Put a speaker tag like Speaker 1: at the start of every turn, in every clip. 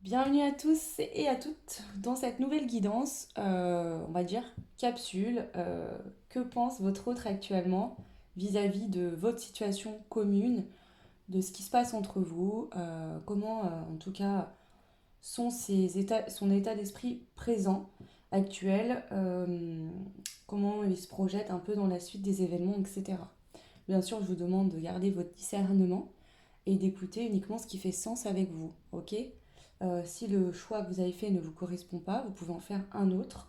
Speaker 1: Bienvenue à tous et à toutes dans cette nouvelle guidance, on va dire capsule. Que pense votre autre actuellement vis-à-vis de votre situation commune, de ce qui se passe entre vous, comment en tout cas sont son état d'esprit présent, actuel, comment il se projette un peu dans la suite des événements, etc. Bien sûr, je vous demande de garder votre discernement et d'écouter uniquement ce qui fait sens avec vous, ok? Si le choix que vous avez fait ne vous correspond pas, vous pouvez en faire un autre.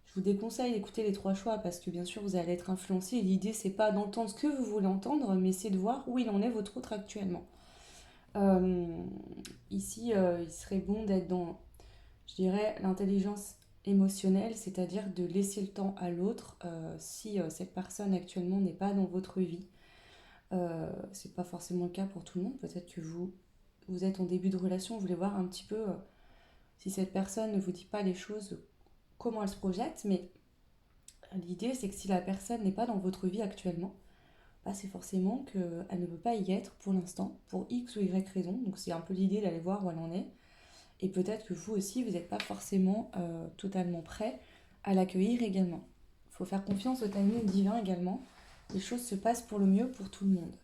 Speaker 1: Je vous déconseille d'écouter les trois choix parce que bien sûr vous allez être influencé. L'idée c'est pas d'entendre ce que vous voulez entendre, mais c'est de voir où il en est votre autre actuellement. Euh, Ici, il serait bon d'être dans, je dirais, l'intelligence émotionnelle, c'est-à-dire de laisser le temps à l'autre si cette personne actuellement n'est pas dans votre vie. C'est pas forcément le cas pour tout le monde. Peut-être que vous êtes en début de relation, vous voulez voir un petit peu si cette personne ne vous dit pas les choses, comment elle se projette. Mais l'idée, c'est que si la personne n'est pas dans votre vie actuellement, bah, c'est forcément qu'elle ne peut pas y être pour l'instant, pour X ou Y raison. Donc c'est un peu l'idée d'aller voir où elle en est. Et peut-être que vous aussi, vous n'êtes pas forcément totalement prêt à l'accueillir également. Il faut faire confiance au timing divin également. Les choses se passent pour le mieux pour tout le monde.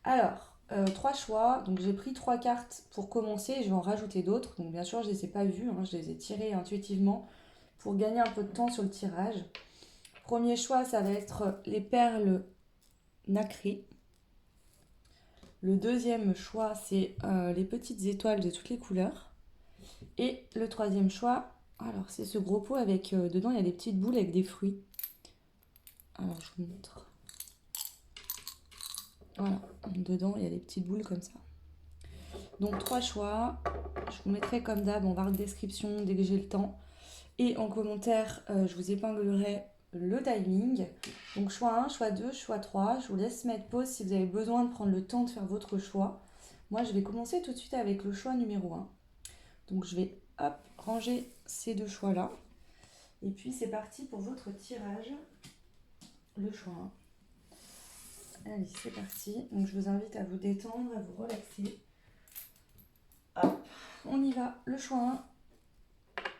Speaker 1: Alors, trois choix. Donc j'ai pris trois cartes pour commencer. Je vais en rajouter d'autres. Donc bien sûr, je ne les ai pas vues, hein, je les ai tirées intuitivement pour gagner un peu de temps sur le tirage. Premier choix, ça va être les perles nacrées. Le deuxième choix, c'est les petites étoiles de toutes les couleurs. Et le troisième choix, alors c'est ce gros pot avec dedans il y a des petites boules avec des fruits. Alors je vous montre. Voilà, dedans il y a des petites boules comme ça. Donc trois choix. Je vous mettrai comme d'hab en barre de description dès que j'ai le temps. Et en commentaire, je vous épinglerai le timing. Donc choix 1, choix 2, choix 3. Je vous laisse mettre pause si vous avez besoin de prendre le temps de faire votre choix. Moi, je vais commencer tout de suite avec le choix numéro 1. Donc je vais hop, ranger ces deux choix-là. Et puis c'est parti pour votre tirage. Le choix 1. Allez, c'est parti. Donc je vous invite à vous détendre, à vous relaxer. Hop, on y va. Le choix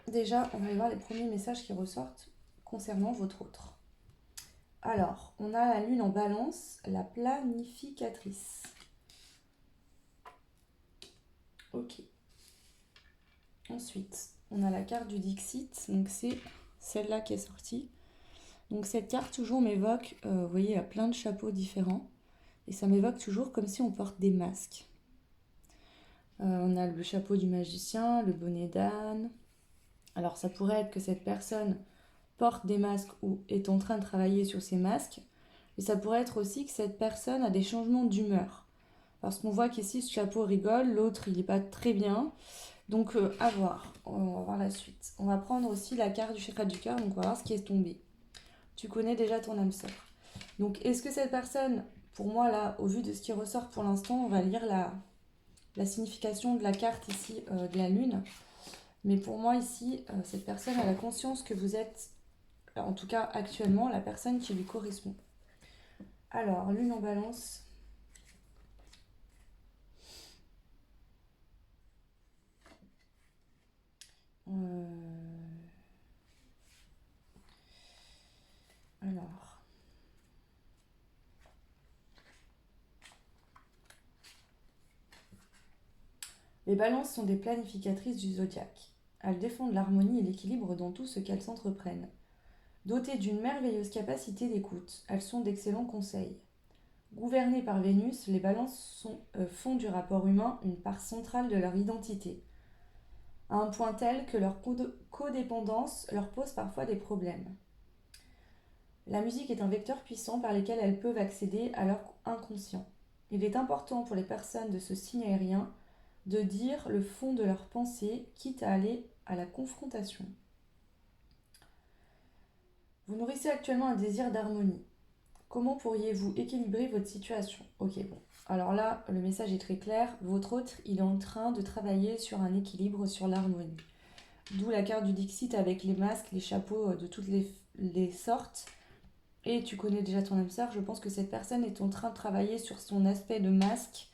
Speaker 1: 1. Déjà, on va aller voir les premiers messages qui ressortent concernant votre autre. Alors, on a la lune en balance, la planificatrice. Ok. Ensuite, on a la carte du Dixit, donc c'est celle-là qui est sortie. Donc cette carte toujours m'évoque, vous voyez, il y a plein de chapeaux différents. Et ça m'évoque toujours comme si on porte des masques. On a le chapeau du magicien, le bonnet d'âne. Alors ça pourrait être que cette personne porte des masques ou est en train de travailler sur ces masques. Et ça pourrait être aussi que cette personne a des changements d'humeur. Parce qu'on voit qu'ici ce chapeau rigole, l'autre il n'est pas très bien. Donc à voir, on va voir la suite. On va prendre aussi la carte du chakra du cœur, donc on va voir ce qui est tombé. Tu connais déjà ton âme sœur. Donc est-ce que cette personne, pour moi là, au vu de ce qui ressort pour l'instant, on va lire la signification de la carte ici de la lune. Mais pour moi ici, cette personne a la conscience que vous êtes, en tout cas actuellement, la personne qui lui correspond. Alors, lune en balance. Euh, alors, les balances sont des planificatrices du zodiaque. Elles défendent l'harmonie et l'équilibre dans tout ce qu'elles entreprennent. Dotées d'une merveilleuse capacité d'écoute, elles sont d'excellents conseils. Gouvernées par Vénus, les balances font du rapport humain une part centrale de leur identité, à un point tel que leur codépendance leur pose parfois des problèmes. La musique est un vecteur puissant par lequel elles peuvent accéder à leur inconscient. Il est important pour les personnes de ce signe aérien de dire le fond de leurs pensées, quitte à aller à la confrontation. Vous nourrissez actuellement un désir d'harmonie. Comment pourriez-vous équilibrer votre situation? Ok, bon. Alors là, le message est très clair. Votre autre, il est en train de travailler sur un équilibre, sur l'harmonie. D'où la carte du Dixit avec les masques, les chapeaux de toutes les sortes. Et tu connais déjà ton âme sœur. Je pense que cette personne est en train de travailler sur son aspect de masque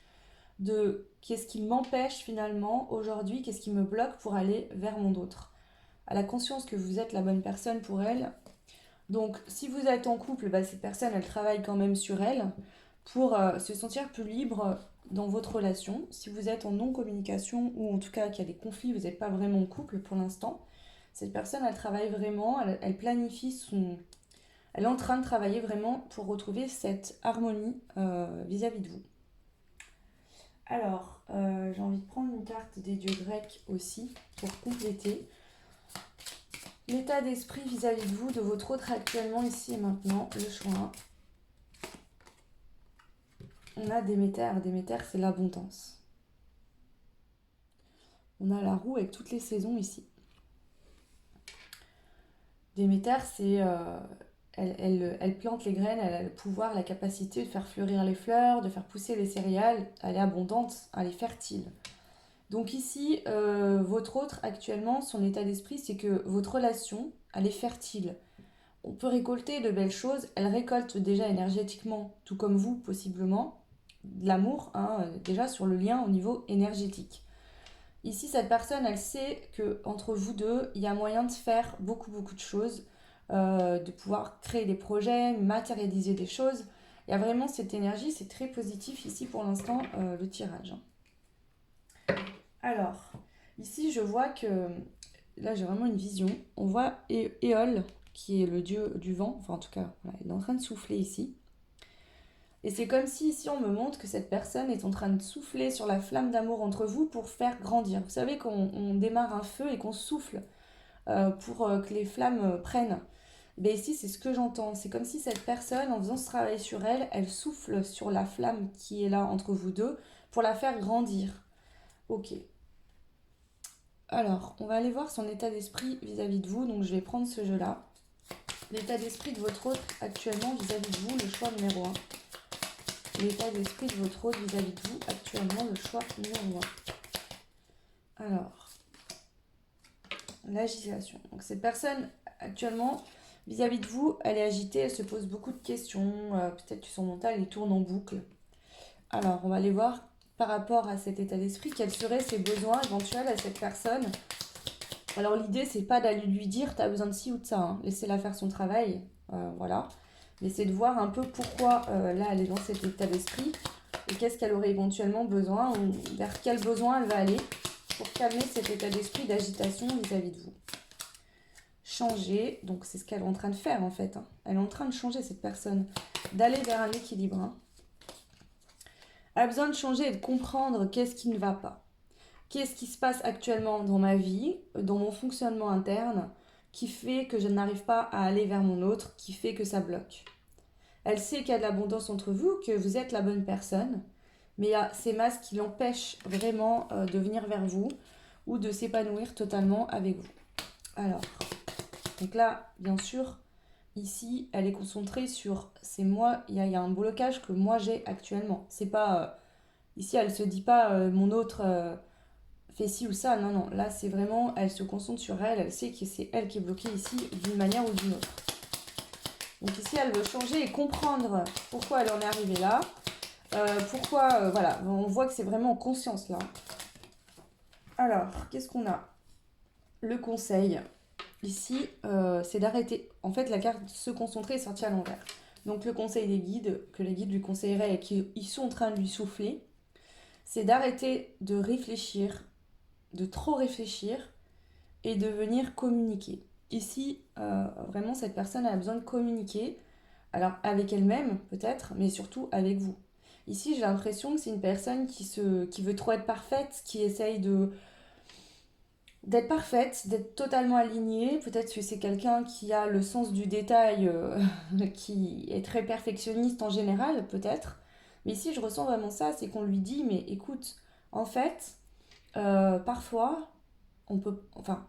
Speaker 1: de qu'est-ce qui m'empêche finalement aujourd'hui, qu'est-ce qui me bloque pour aller vers mon autre. Elle a conscience que vous êtes la bonne personne pour elle. Donc si vous êtes en couple, bah, cette personne, elle travaille quand même sur elle pour se sentir plus libre dans votre relation. Si vous êtes en non-communication ou en tout cas qu'il y a des conflits, vous n'êtes pas vraiment en couple pour l'instant, cette personne, elle travaille vraiment, elle planifie son... Elle est en train de travailler vraiment pour retrouver cette harmonie vis-à-vis de vous. Alors, j'ai envie de prendre une carte des dieux grecs aussi pour compléter. L'état d'esprit vis-à-vis de vous, de votre autre actuellement, ici et maintenant, le choix. On a Déméter. Déméter, c'est l'abondance. On a la roue avec toutes les saisons ici. Déméter, c'est... elle plante les graines, elle a le pouvoir, la capacité de faire fleurir les fleurs, de faire pousser les céréales. Elle est abondante, elle est fertile. Donc ici, votre autre actuellement, son état d'esprit, c'est que votre relation, elle est fertile. On peut récolter de belles choses. Elle récolte déjà énergétiquement, tout comme vous possiblement, de l'amour, hein, déjà sur le lien au niveau énergétique. Ici, cette personne, elle sait que entre vous deux, il y a moyen de faire beaucoup de choses, de pouvoir créer des projets, matérialiser des choses. Il y a vraiment cette énergie, c'est très positif ici pour l'instant, le tirage. Alors, ici, je vois que, là, j'ai vraiment une vision. On voit Éole, qui est le dieu du vent, enfin en tout cas, voilà, il est en train de souffler ici. Et c'est comme si ici on me montre que cette personne est en train de souffler sur la flamme d'amour entre vous pour faire grandir. Vous savez qu'on démarre un feu et qu'on souffle pour que les flammes prennent. Mais ici c'est ce que j'entends. C'est comme si cette personne, en faisant ce travail sur elle, elle souffle sur la flamme qui est là entre vous deux pour la faire grandir. Ok. Alors, on va aller voir son état d'esprit vis-à-vis de vous. Donc je vais prendre ce jeu-là. L'état d'esprit de votre autre actuellement vis-à-vis de vous, le choix numéro 1. L'état d'esprit de votre autre vis-à-vis de vous, actuellement, le choix numéro 1. Alors, l'agitation. Donc cette personne, actuellement, vis-à-vis de vous, elle est agitée, elle se pose beaucoup de questions. Peut-être que son mental, il tourne en boucle. Alors, on va aller voir par rapport à cet état d'esprit, quels seraient ses besoins éventuels à cette personne. Alors l'idée, c'est pas d'aller lui dire t'as besoin de ci ou de ça, hein. Laissez-la faire son travail, voilà. Mais c'est de voir un peu pourquoi là elle est dans cet état d'esprit et qu'est-ce qu'elle aurait éventuellement besoin ou vers quel besoin elle va aller pour calmer cet état d'esprit d'agitation vis-à-vis de vous. Changer, donc c'est ce qu'elle est en train de faire en fait, hein. Elle est en train de changer cette personne, d'aller vers un équilibre, hein. Elle a besoin de changer et de comprendre qu'est-ce qui ne va pas. Qu'est-ce qui se passe actuellement dans ma vie, dans mon fonctionnement interne, qui fait que je n'arrive pas à aller vers mon autre, qui fait que ça bloque. Elle sait qu'il y a de l'abondance entre vous, que vous êtes la bonne personne, mais il y a ces masques qui l'empêchent vraiment de venir vers vous ou de s'épanouir totalement avec vous. Alors, donc là, bien sûr, ici, elle est concentrée sur c'est moi, il y a un blocage que moi j'ai actuellement. C'est pas ici, elle se dit pas mon autre fait ci ou ça. Non, non. Là, c'est vraiment, elle se concentre sur elle. Elle sait que c'est elle qui est bloquée ici d'une manière ou d'une autre. Donc ici, elle veut changer et comprendre pourquoi elle en est arrivée là. Pourquoi, voilà, on voit que c'est vraiment en conscience là. Alors, qu'est-ce qu'on a? Le conseil. Ici, c'est d'arrêter. En fait, la carte se concentrer est sortie à l'envers. Donc le conseil des guides, que les guides lui conseilleraient et qu'ils sont en train de lui souffler, c'est d'arrêter de réfléchir, de trop réfléchir et de venir communiquer. Ici, vraiment, cette personne a besoin de communiquer, alors avec elle-même peut-être, mais surtout avec vous. Ici, j'ai l'impression que c'est une personne qui veut trop être parfaite, qui essaye d'être parfaite, d'être totalement alignée. Peut-être que c'est quelqu'un qui a le sens du détail, qui est très perfectionniste en général, peut-être. Mais ici, je ressens vraiment ça, c'est qu'on lui dit, mais écoute, en fait, parfois, on peut, enfin,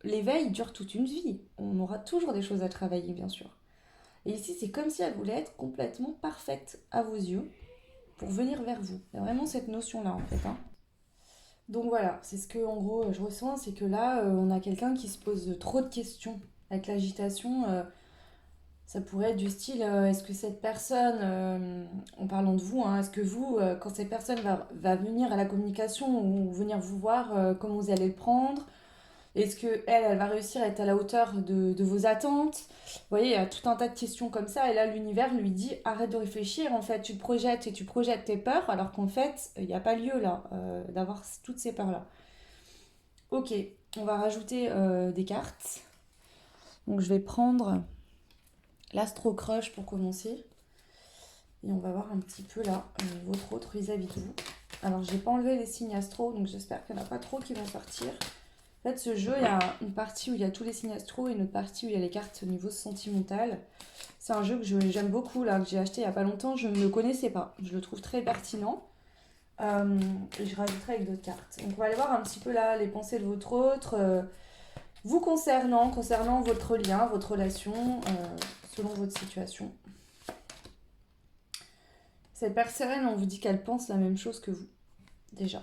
Speaker 1: l'éveil dure toute une vie. On aura toujours des choses à travailler, bien sûr. Et ici, c'est comme si elle voulait être complètement parfaite à vos yeux pour venir vers vous. Il y a vraiment cette notion-là, en fait, hein. Donc voilà, c'est ce que, en gros, je ressens, c'est que là, on a quelqu'un qui se pose trop de questions avec l'agitation. Ça pourrait être du style, est-ce que cette personne, en parlant de vous, hein, est-ce que vous, quand cette personne va venir à la communication ou venir vous voir, comment vous allez le prendre? Est-ce que elle va réussir à être à la hauteur de vos attentes? Vous voyez, il y a tout un tas de questions comme ça. Et là, l'univers lui dit, arrête de réfléchir. En fait, tu te projettes et tu projettes tes peurs, alors qu'en fait, il n'y a pas lieu là d'avoir toutes ces peurs-là. Ok, on va rajouter des cartes. Donc, je vais prendre l'Astro Crush pour commencer. Et on va voir un petit peu là, votre autre vis-à-vis de vous. Alors, j'ai pas enlevé les signes astro, donc j'espère qu'il n'y en a pas trop qui vont sortir. En fait, ce jeu, il y a une partie où il y a tous les signes astro et une autre partie où il y a les cartes au niveau sentimental. C'est un jeu que j'aime beaucoup, là, que j'ai acheté il n'y a pas longtemps. Je ne le connaissais pas. Je le trouve très pertinent. Et je rajouterai avec d'autres cartes. Donc, on va aller voir un petit peu là les pensées de votre autre, vous concernant votre lien, votre relation, selon votre situation. Cette personne, on vous dit qu'elle pense la même chose que vous, déjà.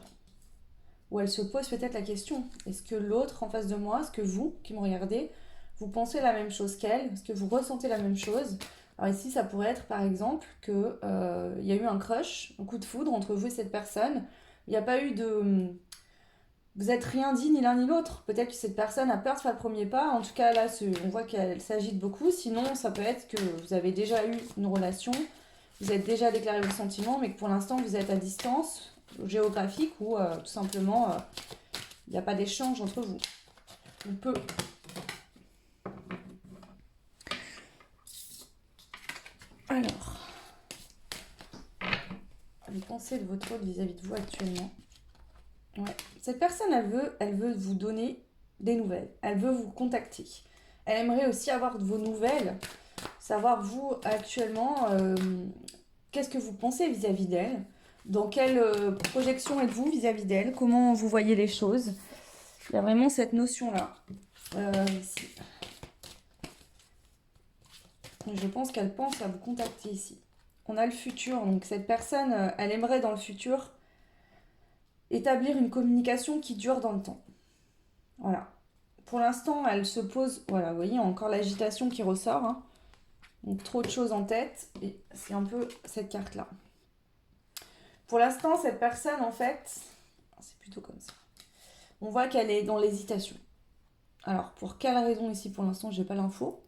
Speaker 1: Ou elle se pose peut-être la question, est-ce que l'autre en face de moi, est-ce que vous, qui me regardez, vous pensez la même chose qu'elle? Est-ce que vous ressentez la même chose? Alors ici, ça pourrait être par exemple que y a eu un crush, un coup de foudre entre vous et cette personne. Il n'y a pas eu de... Vous n'êtes rien dit ni l'un ni l'autre. Peut-être que cette personne a peur de faire le premier pas. En tout cas, là, on voit qu'elle s'agite beaucoup. Sinon, ça peut être que vous avez déjà eu une relation, vous êtes déjà déclaré vos sentiments, mais que pour l'instant, vous êtes à distance géographique ou tout simplement, il n'y a pas d'échange entre vous. On peut. Alors, les pensées de votre autre vis-à-vis de vous actuellement. Ouais. Cette personne, elle veut vous donner des nouvelles. Elle veut vous contacter. Elle aimerait aussi avoir de vos nouvelles, savoir vous actuellement, qu'est-ce que vous pensez vis-à-vis d'elle, dans quelle projection êtes-vous vis-à-vis d'elle, comment vous voyez les choses. Il y a vraiment cette notion-là. Ici. Je pense qu'elle pense à vous contacter ici. On a le futur, donc cette personne, elle aimerait dans le futur établir une communication qui dure dans le temps. Voilà. Pour l'instant, elle se pose, voilà, vous voyez, encore l'agitation qui ressort, hein. Donc trop de choses en tête, et c'est un peu cette carte-là. Pour l'instant, cette personne, en fait, c'est plutôt comme ça. On voit qu'elle est dans l'hésitation. Alors, pour quelle raison ici, pour l'instant, j'ai pas l'info.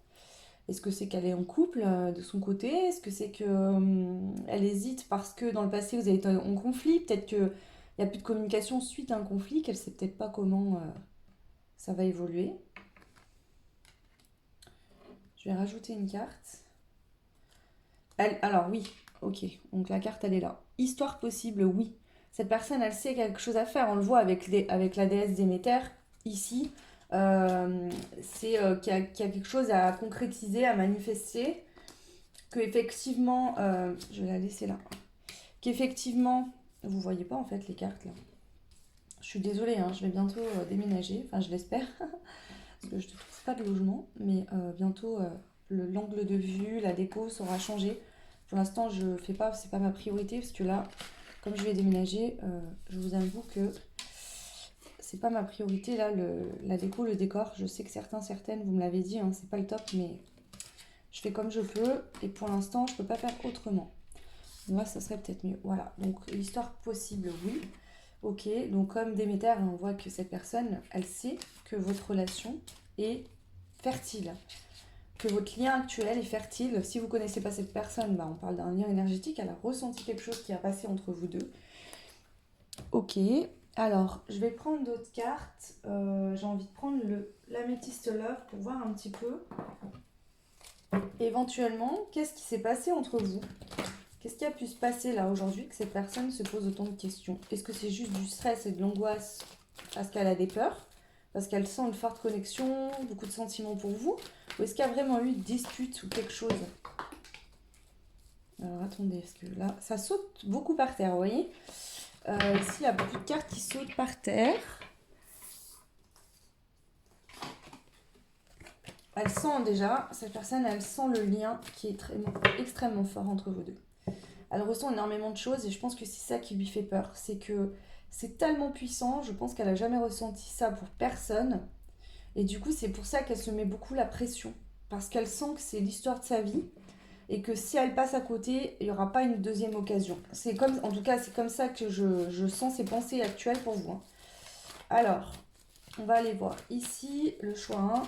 Speaker 1: Est-ce que c'est qu'elle est en couple de son côté? Est-ce que c'est qu'elle hésite parce que dans le passé, vous avez été en conflit? Peut-être qu'il n'y a plus de communication suite à un conflit, qu'elle ne sait peut-être pas comment ça va évoluer. Je vais rajouter une carte. Alors oui, ok, donc la carte, elle est là. Histoire possible, oui. Cette personne, elle sait quelque chose à faire. On le voit avec la déesse Déméter, ici. C'est qu'il y a quelque chose à concrétiser, à manifester, que effectivement, je vais la laisser là, qu'effectivement, vous voyez pas en fait les cartes là. Je suis désolée, hein, je vais bientôt déménager, enfin je l'espère, parce que je ne trouve pas de logement, mais bientôt l'angle de vue, la déco sera changé. Pour l'instant, je fais pas, c'est pas ma priorité, parce que là, comme je vais déménager, je vous avoue que c'est pas ma priorité là, la déco, le décor. Je sais que certaines, vous me l'avez dit, hein, c'est pas le top, mais je fais comme je peux et pour l'instant, je peux pas faire autrement. Moi, ça serait peut-être mieux. Voilà, donc l'histoire possible, oui. Ok, donc comme Déméter, on voit que cette personne, elle sait que votre relation est fertile, que votre lien actuel est fertile. Si vous ne connaissez pas cette personne, bah, on parle d'un lien énergétique, elle a ressenti quelque chose qui a passé entre vous deux. Ok, alors je vais prendre d'autres cartes. J'ai envie de prendre l'améthyste love pour voir un petit peu. Éventuellement, qu'est-ce qui s'est passé entre vous? Qu'est-ce qui a pu se passer là aujourd'hui que cette personne se pose autant de questions? Est-ce que c'est juste du stress et de l'angoisse parce qu'elle a des peurs? Parce qu'elle sent une forte connexion, beaucoup de sentiments pour vous? Ou est-ce qu'il y a vraiment eu une dispute ou quelque chose? Alors attendez, parce que là, ça saute beaucoup par terre, vous voyez? Ici, il y a beaucoup de cartes qui sautent par terre. Elle sent déjà, cette personne, elle sent le lien qui est extrêmement fort entre vous deux. Elle ressent énormément de choses et je pense que c'est ça qui lui fait peur. C'est que c'est tellement puissant, je pense qu'elle n'a jamais ressenti ça pour personne. Et du coup, c'est pour ça qu'elle se met beaucoup la pression. parce qu'elle sent que c'est l'histoire de sa vie et que si elle passe à côté, il n'y aura pas une deuxième occasion. C'est comme, en tout cas, c'est comme ça que je sens ces pensées actuelles pour vous, hein. Alors, on va aller voir ici le choix 1.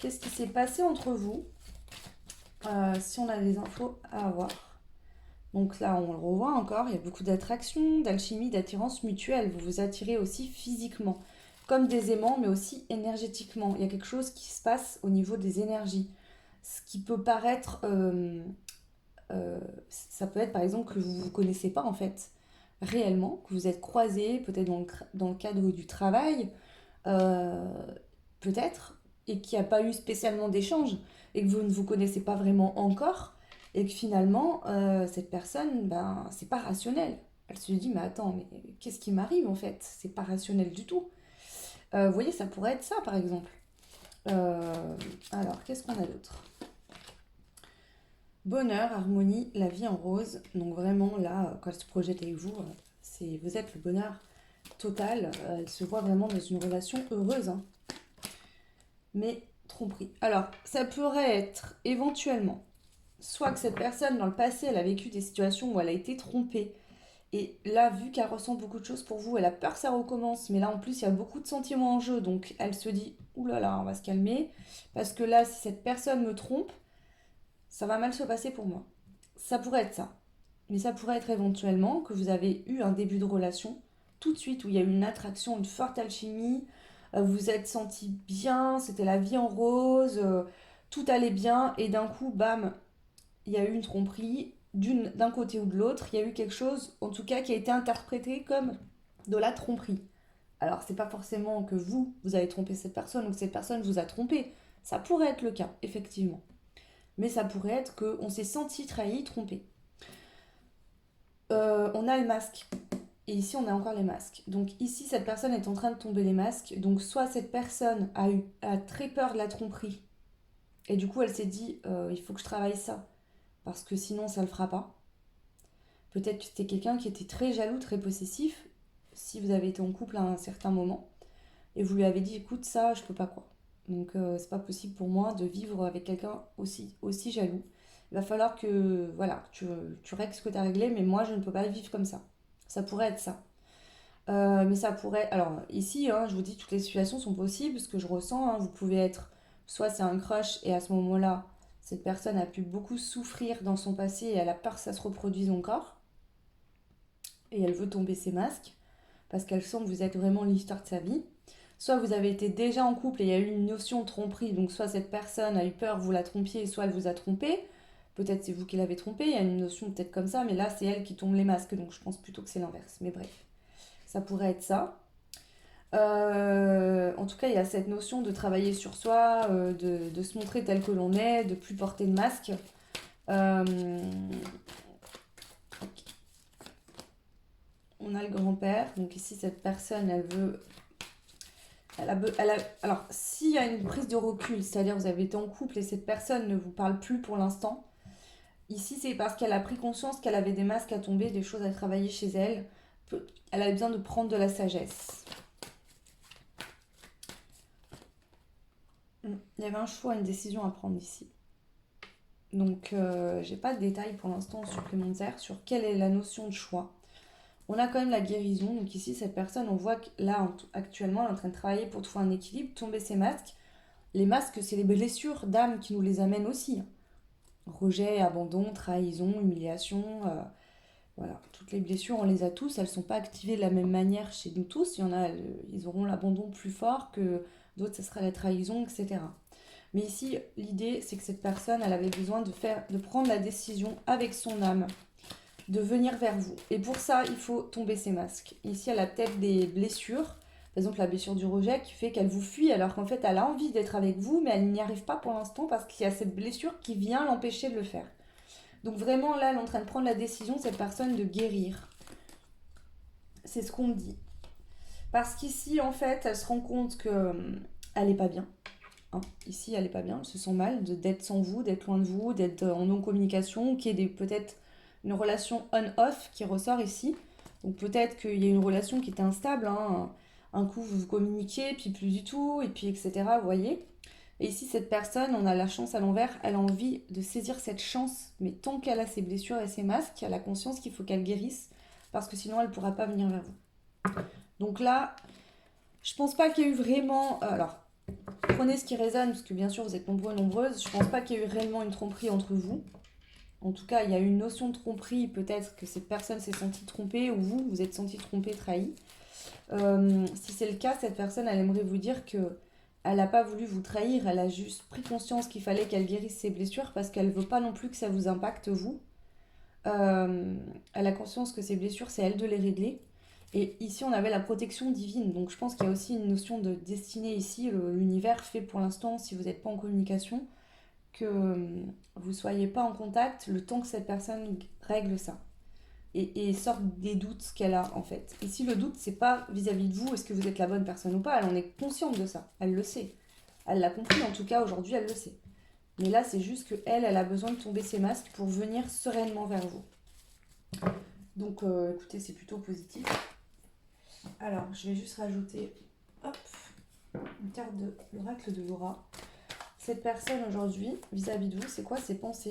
Speaker 1: Qu'est-ce qui s'est passé entre vous? Si on a des infos à avoir. Donc là, on le revoit encore, il y a beaucoup d'attraction, d'alchimie, d'attirance mutuelle. Vous vous attirez aussi physiquement, comme des aimants, mais aussi énergétiquement. Il y a quelque chose qui se passe au niveau des énergies. Ce qui peut paraître... ça peut être par exemple que vous ne vous connaissez pas en fait réellement, que vous êtes croisés peut-être dans le cadre du travail, euh, peut-être, et qu'il n'y a pas eu spécialement d'échange, et que vous ne vous connaissez pas vraiment encore, et que finalement, cette personne, ben, c'est pas rationnel. Elle se dit, mais attends, mais qu'est-ce qui m'arrive en fait? C'est pas rationnel du tout. Vous voyez, ça pourrait être ça par exemple. Euh, alors, qu'est-ce qu'on a d'autre? Bonheur, harmonie, la vie en rose. Donc vraiment là, quand elle se projette avec vous, vous êtes le bonheur total. Elle se voit vraiment dans une relation heureuse, hein. Mais tromperie. Alors, ça pourrait être éventuellement, soit que cette personne dans le passé, elle a vécu des situations où elle a été trompée. Et là, vu qu'elle ressent beaucoup de choses pour vous, elle a peur que ça recommence. Mais là, en plus, il y a beaucoup de sentiments en jeu. Donc, elle se dit, ouh là là, on va se calmer. Parce que là, si cette personne me trompe, ça va mal se passer pour moi. Ça pourrait être ça. Mais ça pourrait être éventuellement que vous avez eu un début de relation tout de suite où il y a eu une attraction, une forte alchimie, vous vous êtes senti bien, c'était la vie en rose, tout allait bien et d'un coup, bam, il y a eu une tromperie d'un côté ou de l'autre, il y a eu quelque chose en tout cas qui a été interprété comme de la tromperie. Alors c'est pas forcément que vous avez trompé cette personne ou que cette personne vous a trompé. Ça pourrait être le cas, effectivement. Mais ça pourrait être qu'on s'est senti trahi, trompé. On a le masque. Et ici, on a encore les masques. Donc ici, cette personne est en train de tomber les masques. Donc soit cette personne a très peur de la tromperie. Et du coup, elle s'est dit, il faut que je travaille ça. Parce que sinon, ça ne le fera pas. Peut-être que c'était quelqu'un qui était très jaloux, très possessif. Si vous avez été en couple à un certain moment. Et vous lui avez dit, écoute, ça, je peux pas quoi. Donc c'est pas possible pour moi de vivre avec quelqu'un aussi jaloux. Il va falloir que, voilà, tu règles ce que tu as réglé, mais moi, je ne peux pas vivre comme ça. Ça pourrait être ça. Mais ça pourrait. Alors, ici, hein, je vous dis, toutes les situations sont possibles. Ce que je ressens, hein, vous pouvez être. Soit c'est un crush, et à ce moment-là, cette personne a pu beaucoup souffrir dans son passé et elle a peur que ça se reproduise encore. Et elle veut tomber ses masques parce qu'elle sent que vous êtes vraiment l'histoire de sa vie. Soit vous avez été déjà en couple et il y a eu une notion de tromperie, donc soit cette personne a eu peur que vous la trompiez, soit elle vous a trompé. Peut-être c'est vous qui l'avez trompé, il y a une notion peut-être comme ça, mais là c'est elle qui tombe les masques, donc je pense plutôt que c'est l'inverse. Mais bref, ça pourrait être ça. En tout cas, il y a cette notion de travailler sur soi, de se montrer tel que l'on est, de plus porter de masque. Euh, on a le grand-père, donc ici cette personne, elle veut alors, s'il y a une prise de recul, c'est-à-dire vous avez été en couple et cette personne ne vous parle plus pour l'instant, ici c'est parce qu'elle a pris conscience qu'elle avait des masques à tomber, des choses à travailler chez elle. Elle a besoin de prendre de la sagesse. Il y avait un choix, une décision à prendre ici. Donc, j'ai pas de détails pour l'instant supplémentaires sur quelle est la notion de choix. On a quand même la guérison. Donc ici, cette personne, on voit que là, actuellement, elle est en train de travailler pour trouver un équilibre, tomber ses masques. Les masques, c'est les blessures d'âme qui nous les amènent aussi. Rejet, abandon, trahison, humiliation. Voilà, toutes les blessures, on les a tous. Elles ne sont pas activées de la même manière chez nous tous. Il y en a, ils auront l'abandon plus fort que d'autres, ce sera la trahison, etc. Mais ici, l'idée, c'est que cette personne, elle avait besoin de prendre la décision avec son âme, de venir vers vous. Et pour ça, il faut tomber ses masques. Ici, elle a peut-être des blessures, par exemple la blessure du rejet qui fait qu'elle vous fuit alors qu'en fait, elle a envie d'être avec vous, mais elle n'y arrive pas pour l'instant parce qu'il y a cette blessure qui vient l'empêcher de le faire. Donc vraiment, là, elle est en train de prendre la décision, cette personne, de guérir. C'est ce qu'on me dit. Parce qu'ici, en fait, elle se rend compte que elle n'est pas bien. Hein. Ici, elle n'est pas bien, elle se sent mal d'être sans vous, d'être loin de vous, d'être en non-communication, qu'il y ait peut-être une relation on-off qui ressort ici. Donc peut-être qu'il y a une relation qui était instable, hein. Un coup vous communiquez, puis plus du tout, et puis etc. Vous voyez. Et ici, cette personne, on a la chance à l'envers, elle a envie de saisir cette chance, mais tant qu'elle a ses blessures et ses masques, elle a conscience qu'il faut qu'elle guérisse, parce que sinon elle ne pourra pas venir vers vous. Donc là, je pense pas qu'il y ait eu vraiment... alors, prenez ce qui résonne, parce que bien sûr vous êtes nombreux et nombreuses, je pense pas qu'il y ait eu réellement une tromperie entre vous. En tout cas, il y a eu une notion de tromperie, peut-être que cette personne s'est sentie trompée, ou vous, vous êtes senti trompé, trahi. Si c'est le cas, cette personne, elle aimerait vous dire que elle n'a pas voulu vous trahir, elle a juste pris conscience qu'il fallait qu'elle guérisse ses blessures parce qu'elle ne veut pas non plus que ça vous impacte, vous. Elle a conscience que ses blessures, c'est elle de les régler. Et ici, on avait la protection divine. Donc, je pense qu'il y a aussi une notion de destinée ici. L'univers fait pour l'instant, si vous n'êtes pas en communication, que vous ne soyez pas en contact le temps que cette personne règle ça. Et sorte des doutes qu'elle a, en fait. Ici, le doute, c'est pas vis-à-vis de vous, est-ce que vous êtes la bonne personne ou pas. Elle en est consciente de ça. Elle le sait. Elle l'a compris, en tout cas, aujourd'hui, elle le sait. Mais là, c'est juste qu'elle, elle a besoin de tomber ses masques pour venir sereinement vers vous. Donc, écoutez, c'est plutôt positif. Alors, je vais juste rajouter hop, une carte de l'oracle de Laura. Cette personne aujourd'hui, vis-à-vis de vous, c'est quoi ses pensées?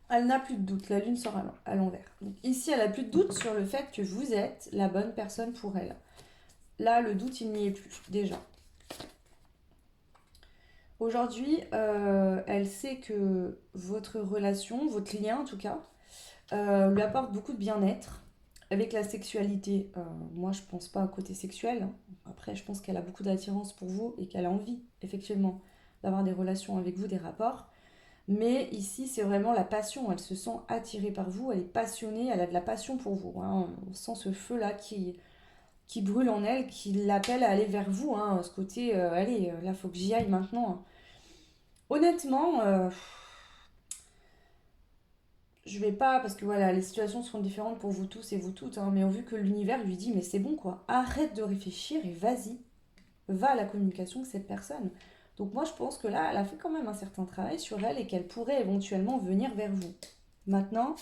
Speaker 1: Elle n'a plus de doute, la lune sort à l'envers. Donc ici, elle n'a plus de doute sur le fait que vous êtes la bonne personne pour elle. Là, le doute, il n'y est plus, déjà. Aujourd'hui, elle sait que votre relation, votre lien en tout cas, lui apporte beaucoup de bien-être. Avec la sexualité, moi je pense pas à côté sexuel. Après, je pense qu'elle a beaucoup d'attirance pour vous et qu'elle a envie, effectivement, d'avoir des relations avec vous, des rapports. Mais ici, c'est vraiment la passion. Elle se sent attirée par vous, elle est passionnée, elle a de la passion pour vous. Hein. On sent ce feu-là qui brûle en elle, qui l'appelle à aller vers vous. Hein. Ce côté, allez, là, faut que j'y aille maintenant. Honnêtement, je vais pas, parce que voilà, les situations seront différentes pour vous tous et vous toutes, hein, mais au vu que l'univers lui dit, mais c'est bon quoi, arrête de réfléchir et vas-y, va à la communication avec cette personne. Donc moi je pense que là, elle a fait quand même un certain travail sur elle et qu'elle pourrait éventuellement venir vers vous. Maintenant,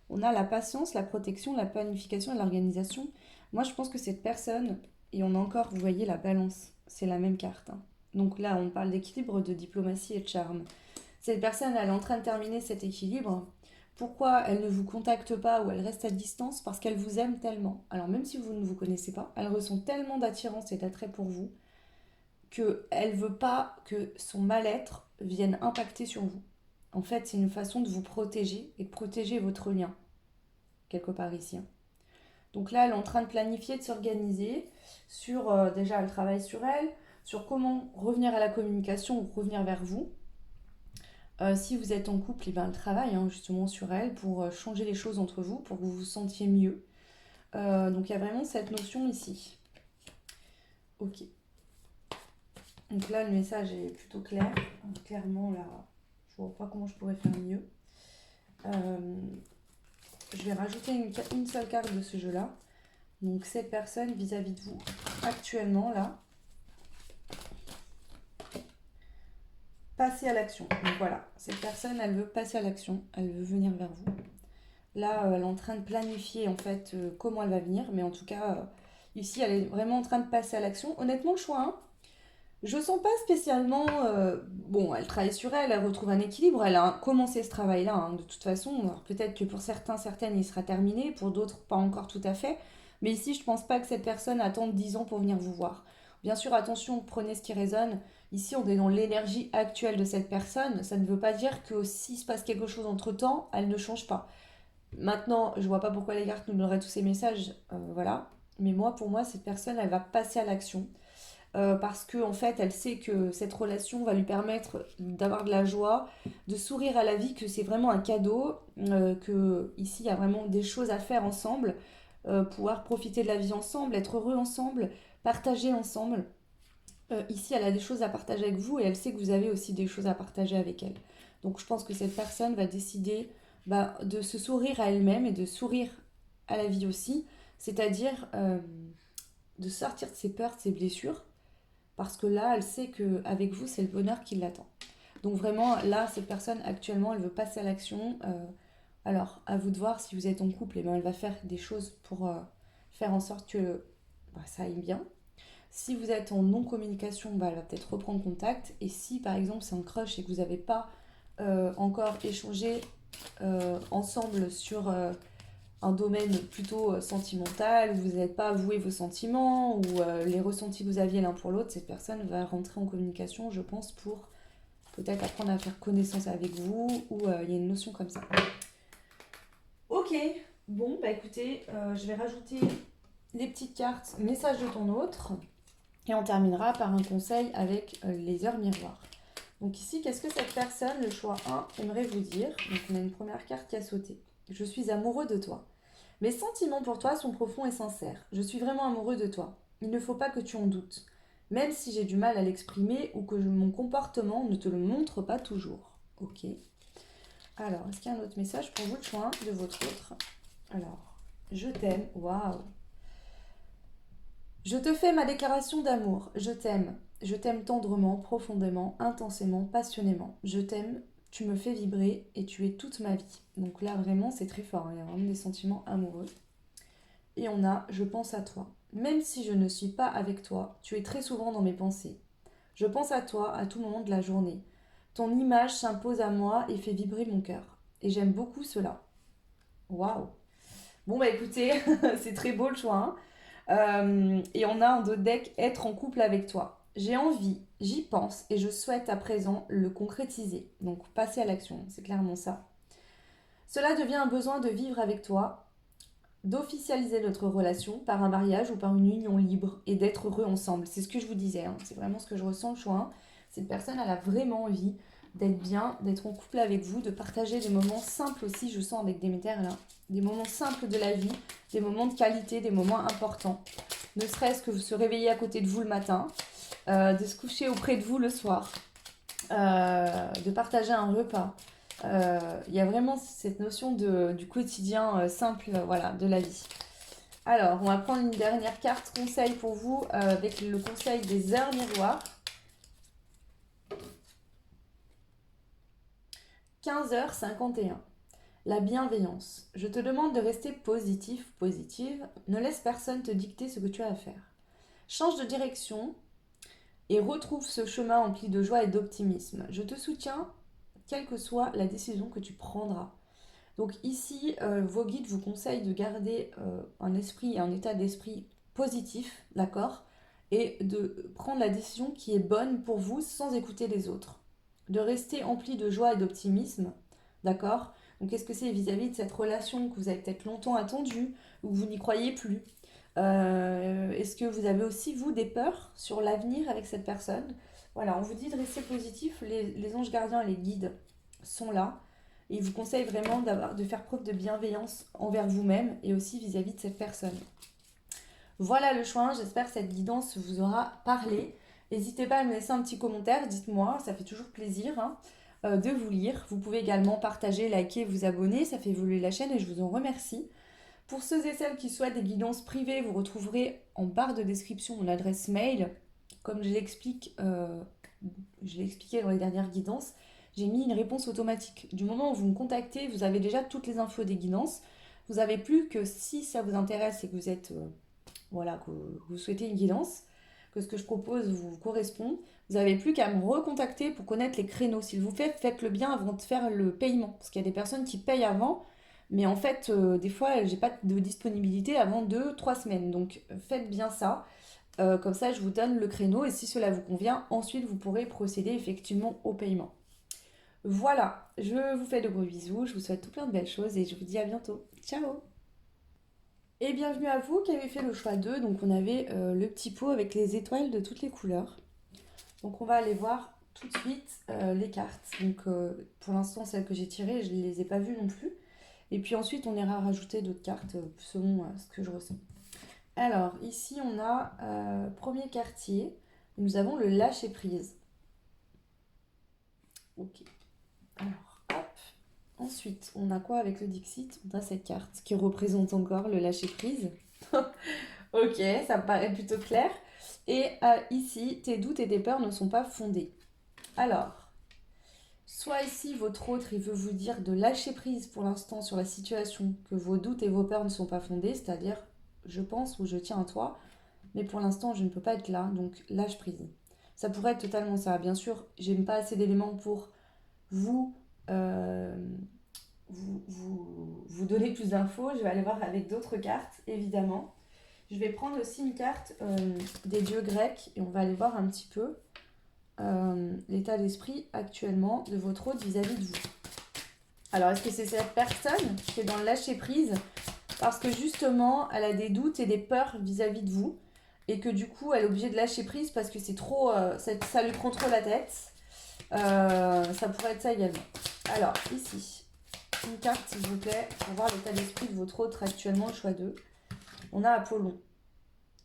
Speaker 1: on a la patience, la protection, la planification et l'organisation. Moi je pense que cette personne, et on a encore, vous voyez, la balance, c'est la même carte. Hein. Donc là, on parle d'équilibre, de diplomatie et de charme. Cette personne, elle est en train de terminer cet équilibre. Pourquoi elle ne vous contacte pas ou elle reste à distance? Parce qu'elle vous aime tellement. Alors même si vous ne vous connaissez pas, elle ressent tellement d'attirance et d'attrait pour vous qu'elle ne veut pas que son mal-être vienne impacter sur vous. En fait, c'est une façon de vous protéger et de protéger votre lien, quelque part ici. Hein. Donc là, elle est en train de planifier, de s'organiser sur, déjà, elle travaille sur elle, sur comment revenir à la communication ou revenir vers vous. Si vous êtes en couple, eh ben, elle travaille hein, justement sur elle pour changer les choses entre vous, pour que vous vous sentiez mieux. Donc il y a vraiment cette notion ici. Ok. Donc là, le message est plutôt clair. Clairement, là, je vois pas comment je pourrais faire mieux. Je vais rajouter une seule carte de ce jeu-là. Donc cette personne vis-à-vis de vous, actuellement, là, passer à l'action. Donc voilà, cette personne, elle veut passer à l'action, elle veut venir vers vous. Là, elle est en train de planifier, en fait, comment elle va venir. Mais en tout cas, ici, elle est vraiment en train de passer à l'action. Honnêtement, le choix 1, je sens pas spécialement. Bon, elle travaille sur elle, elle retrouve un équilibre. Elle a commencé ce travail-là, hein, de toute façon. Alors, peut-être que pour certains, certaines, il sera terminé. Pour d'autres, pas encore tout à fait. Mais ici, je pense pas que cette personne attende 10 ans pour venir vous voir. Bien sûr, attention, prenez ce qui résonne. Ici, on est dans l'énergie actuelle de cette personne. Ça ne veut pas dire que s'il se passe quelque chose entre-temps, elle ne change pas. Maintenant, je vois pas pourquoi les cartes nous donneraient tous ces messages, voilà. Mais moi, pour moi, cette personne, elle va passer à l'action. Parce que en fait, elle sait que cette relation va lui permettre d'avoir de la joie, de sourire à la vie, que c'est vraiment un cadeau, que ici, il y a vraiment des choses à faire ensemble, pouvoir profiter de la vie ensemble, être heureux ensemble, partager ensemble. Ici, elle a des choses à partager avec vous et elle sait que vous avez aussi des choses à partager avec elle. Donc, je pense que cette personne va décider de se sourire à elle-même et de sourire à la vie aussi, c'est-à-dire de sortir de ses peurs, de ses blessures, parce que là, elle sait qu'avec vous, c'est le bonheur qui l'attend. Donc vraiment, là, cette personne, actuellement, elle veut passer à l'action. Alors, à vous de voir si vous êtes en couple, et ben, elle va faire des choses pour faire en sorte que ça aille bien. Si vous êtes en non-communication, bah, elle va peut-être reprendre contact. Et si par exemple c'est un crush et que vous n'avez pas encore échangé ensemble sur un domaine plutôt sentimental, où vous n'avez pas avoué vos sentiments, ou les ressentis que vous aviez l'un pour l'autre, cette personne va rentrer en communication, je pense, pour peut-être apprendre à faire connaissance avec vous, ou il y a une notion comme ça. Ok, bon, bah écoutez, je vais rajouter les petites cartes message de ton autre, et on terminera par un conseil avec les heures miroirs. Donc ici, qu'est-ce que cette personne, le choix 1, aimerait vous dire? Donc on a une première carte qui a sauté. Je suis amoureux de toi. Mes sentiments pour toi sont profonds et sincères. Je suis vraiment amoureux de toi. Il ne faut pas que tu en doutes. Même si j'ai du mal à l'exprimer ou que mon comportement ne te le montre pas toujours. Ok. Alors, est-ce qu'il y a un autre message pour vous, le choix 1 de votre autre? Alors, je t'aime. Waouh. Je te fais ma déclaration d'amour. Je t'aime. Je t'aime tendrement, profondément, intensément, passionnément. Je t'aime, tu me fais vibrer et tu es toute ma vie. Donc là, vraiment, c'est très fort, hein. Il y a vraiment des sentiments amoureux. Et on a je pense à toi. Même si je ne suis pas avec toi, tu es très souvent dans mes pensées. Je pense à toi à tout moment de la journée. Ton image s'impose à moi et fait vibrer mon cœur. Et j'aime beaucoup cela. Waouh. Bon bah écoutez, c'est très beau le choix, hein. Et on a en dos de deck être en couple avec toi. J'ai envie, j'y pense et je souhaite à présent le concrétiser. Donc passer à l'action, c'est clairement ça. Cela devient un besoin de vivre avec toi, d'officialiser notre relation par un mariage ou par une union libre et d'être heureux ensemble. C'est ce que je vous disais, hein. C'est vraiment ce que je ressens, le choix 1. Cette personne, elle a vraiment envie d'être bien, d'être en couple avec vous, de partager des moments simples aussi, je sens avec Déméter là, des moments simples de la vie, des moments de qualité, des moments importants. Ne serait-ce que vous se réveiller à côté de vous le matin, de se coucher auprès de vous le soir, de partager un repas. Il y a vraiment cette notion du quotidien simple, voilà, de la vie. Alors, on va prendre une dernière carte conseil pour vous avec le conseil des heures miroirs. 15h51. La bienveillance. Je te demande de rester positif, positive. Ne laisse personne te dicter ce que tu as à faire. Change de direction et retrouve ce chemin empli de joie et d'optimisme. Je te soutiens, quelle que soit la décision que tu prendras. Donc ici, vos guides vous conseillent de garder un esprit et un état d'esprit positif, d'accord? Et de prendre la décision qui est bonne pour vous sans écouter les autres. De rester empli de joie et d'optimisme, d'accord? Donc qu'est-ce que c'est vis-à-vis de cette relation que vous avez peut-être longtemps attendue ou que vous n'y croyez plus? Est-ce que vous avez aussi, vous, des peurs sur l'avenir avec cette personne? Voilà, on vous dit de rester positif, les anges gardiens et les guides sont là. Et ils vous conseillent vraiment de faire preuve de bienveillance envers vous-même et aussi vis-à-vis de cette personne. Voilà le choix 1, j'espère que cette guidance vous aura parlé. N'hésitez pas à me laisser un petit commentaire, dites-moi, ça fait toujours plaisir, hein, de vous lire. Vous pouvez également partager, liker, vous abonner, ça fait évoluer la chaîne et je vous en remercie. Pour ceux et celles qui souhaitent des guidances privées, vous retrouverez en barre de description mon adresse mail. Comme je l'ai expliqué dans les dernières guidances, j'ai mis une réponse automatique. Du moment où vous me contactez, vous avez déjà toutes les infos des guidances. Vous n'avez plus que si ça vous intéresse et que vous êtes, voilà, que vous souhaitez une guidance, que ce que je propose vous correspond, vous n'avez plus qu'à me recontacter pour connaître les créneaux. S'il vous plaît, faites-le bien avant de faire le paiement. Parce qu'il y a des personnes qui payent avant, mais en fait, des fois, j'ai pas de disponibilité avant 2, 3 semaines. Donc faites bien ça. Comme ça, je vous donne le créneau et si cela vous convient, ensuite vous pourrez procéder effectivement au paiement. Voilà, je vous fais de gros bisous, je vous souhaite tout plein de belles choses et je vous dis à bientôt. Ciao! Et bienvenue à vous qui avez fait le choix 2. Donc on avait le petit pot avec les étoiles de toutes les couleurs. Donc on va aller voir tout de suite les cartes. Donc pour l'instant, celles que j'ai tirées, je ne les ai pas vues non plus. Et puis ensuite, on ira rajouter d'autres cartes selon ce que je ressens. Alors, ici, on a premier quartier. Nous avons le lâcher prise. Ok. Alors, hop. Ensuite, on a quoi avec le Dixit? On a cette carte qui représente encore le lâcher prise. Ok, ça me paraît plutôt clair. Et ici, tes doutes et tes peurs ne sont pas fondés. Alors, soit ici, votre autre, il veut vous dire de lâcher prise pour l'instant sur la situation, que vos doutes et vos peurs ne sont pas fondés, c'est-à-dire je pense ou je tiens à toi. mais pour l'instant, je ne peux pas être là, donc lâche prise. Ça pourrait être totalement ça. Bien sûr, j'ai pas assez d'éléments pour vous, euh, vous donner plus d'infos. Je vais aller voir avec d'autres cartes, évidemment. Je vais prendre aussi une carte des dieux grecs et on va aller voir un petit peu l'état d'esprit actuellement de votre hôte vis-à-vis de vous. Alors, est-ce que c'est cette personne qui est dans le lâcher-prise parce que justement, elle a des doutes et des peurs vis-à-vis de vous et que du coup, elle est obligée de lâcher prise parce que c'est trop, ça lui prend trop la tête. Ça pourrait être ça également. Alors, ici, une carte, s'il vous plaît, pour voir l'état d'esprit de votre autre actuellement, le choix 2. On a Apollon.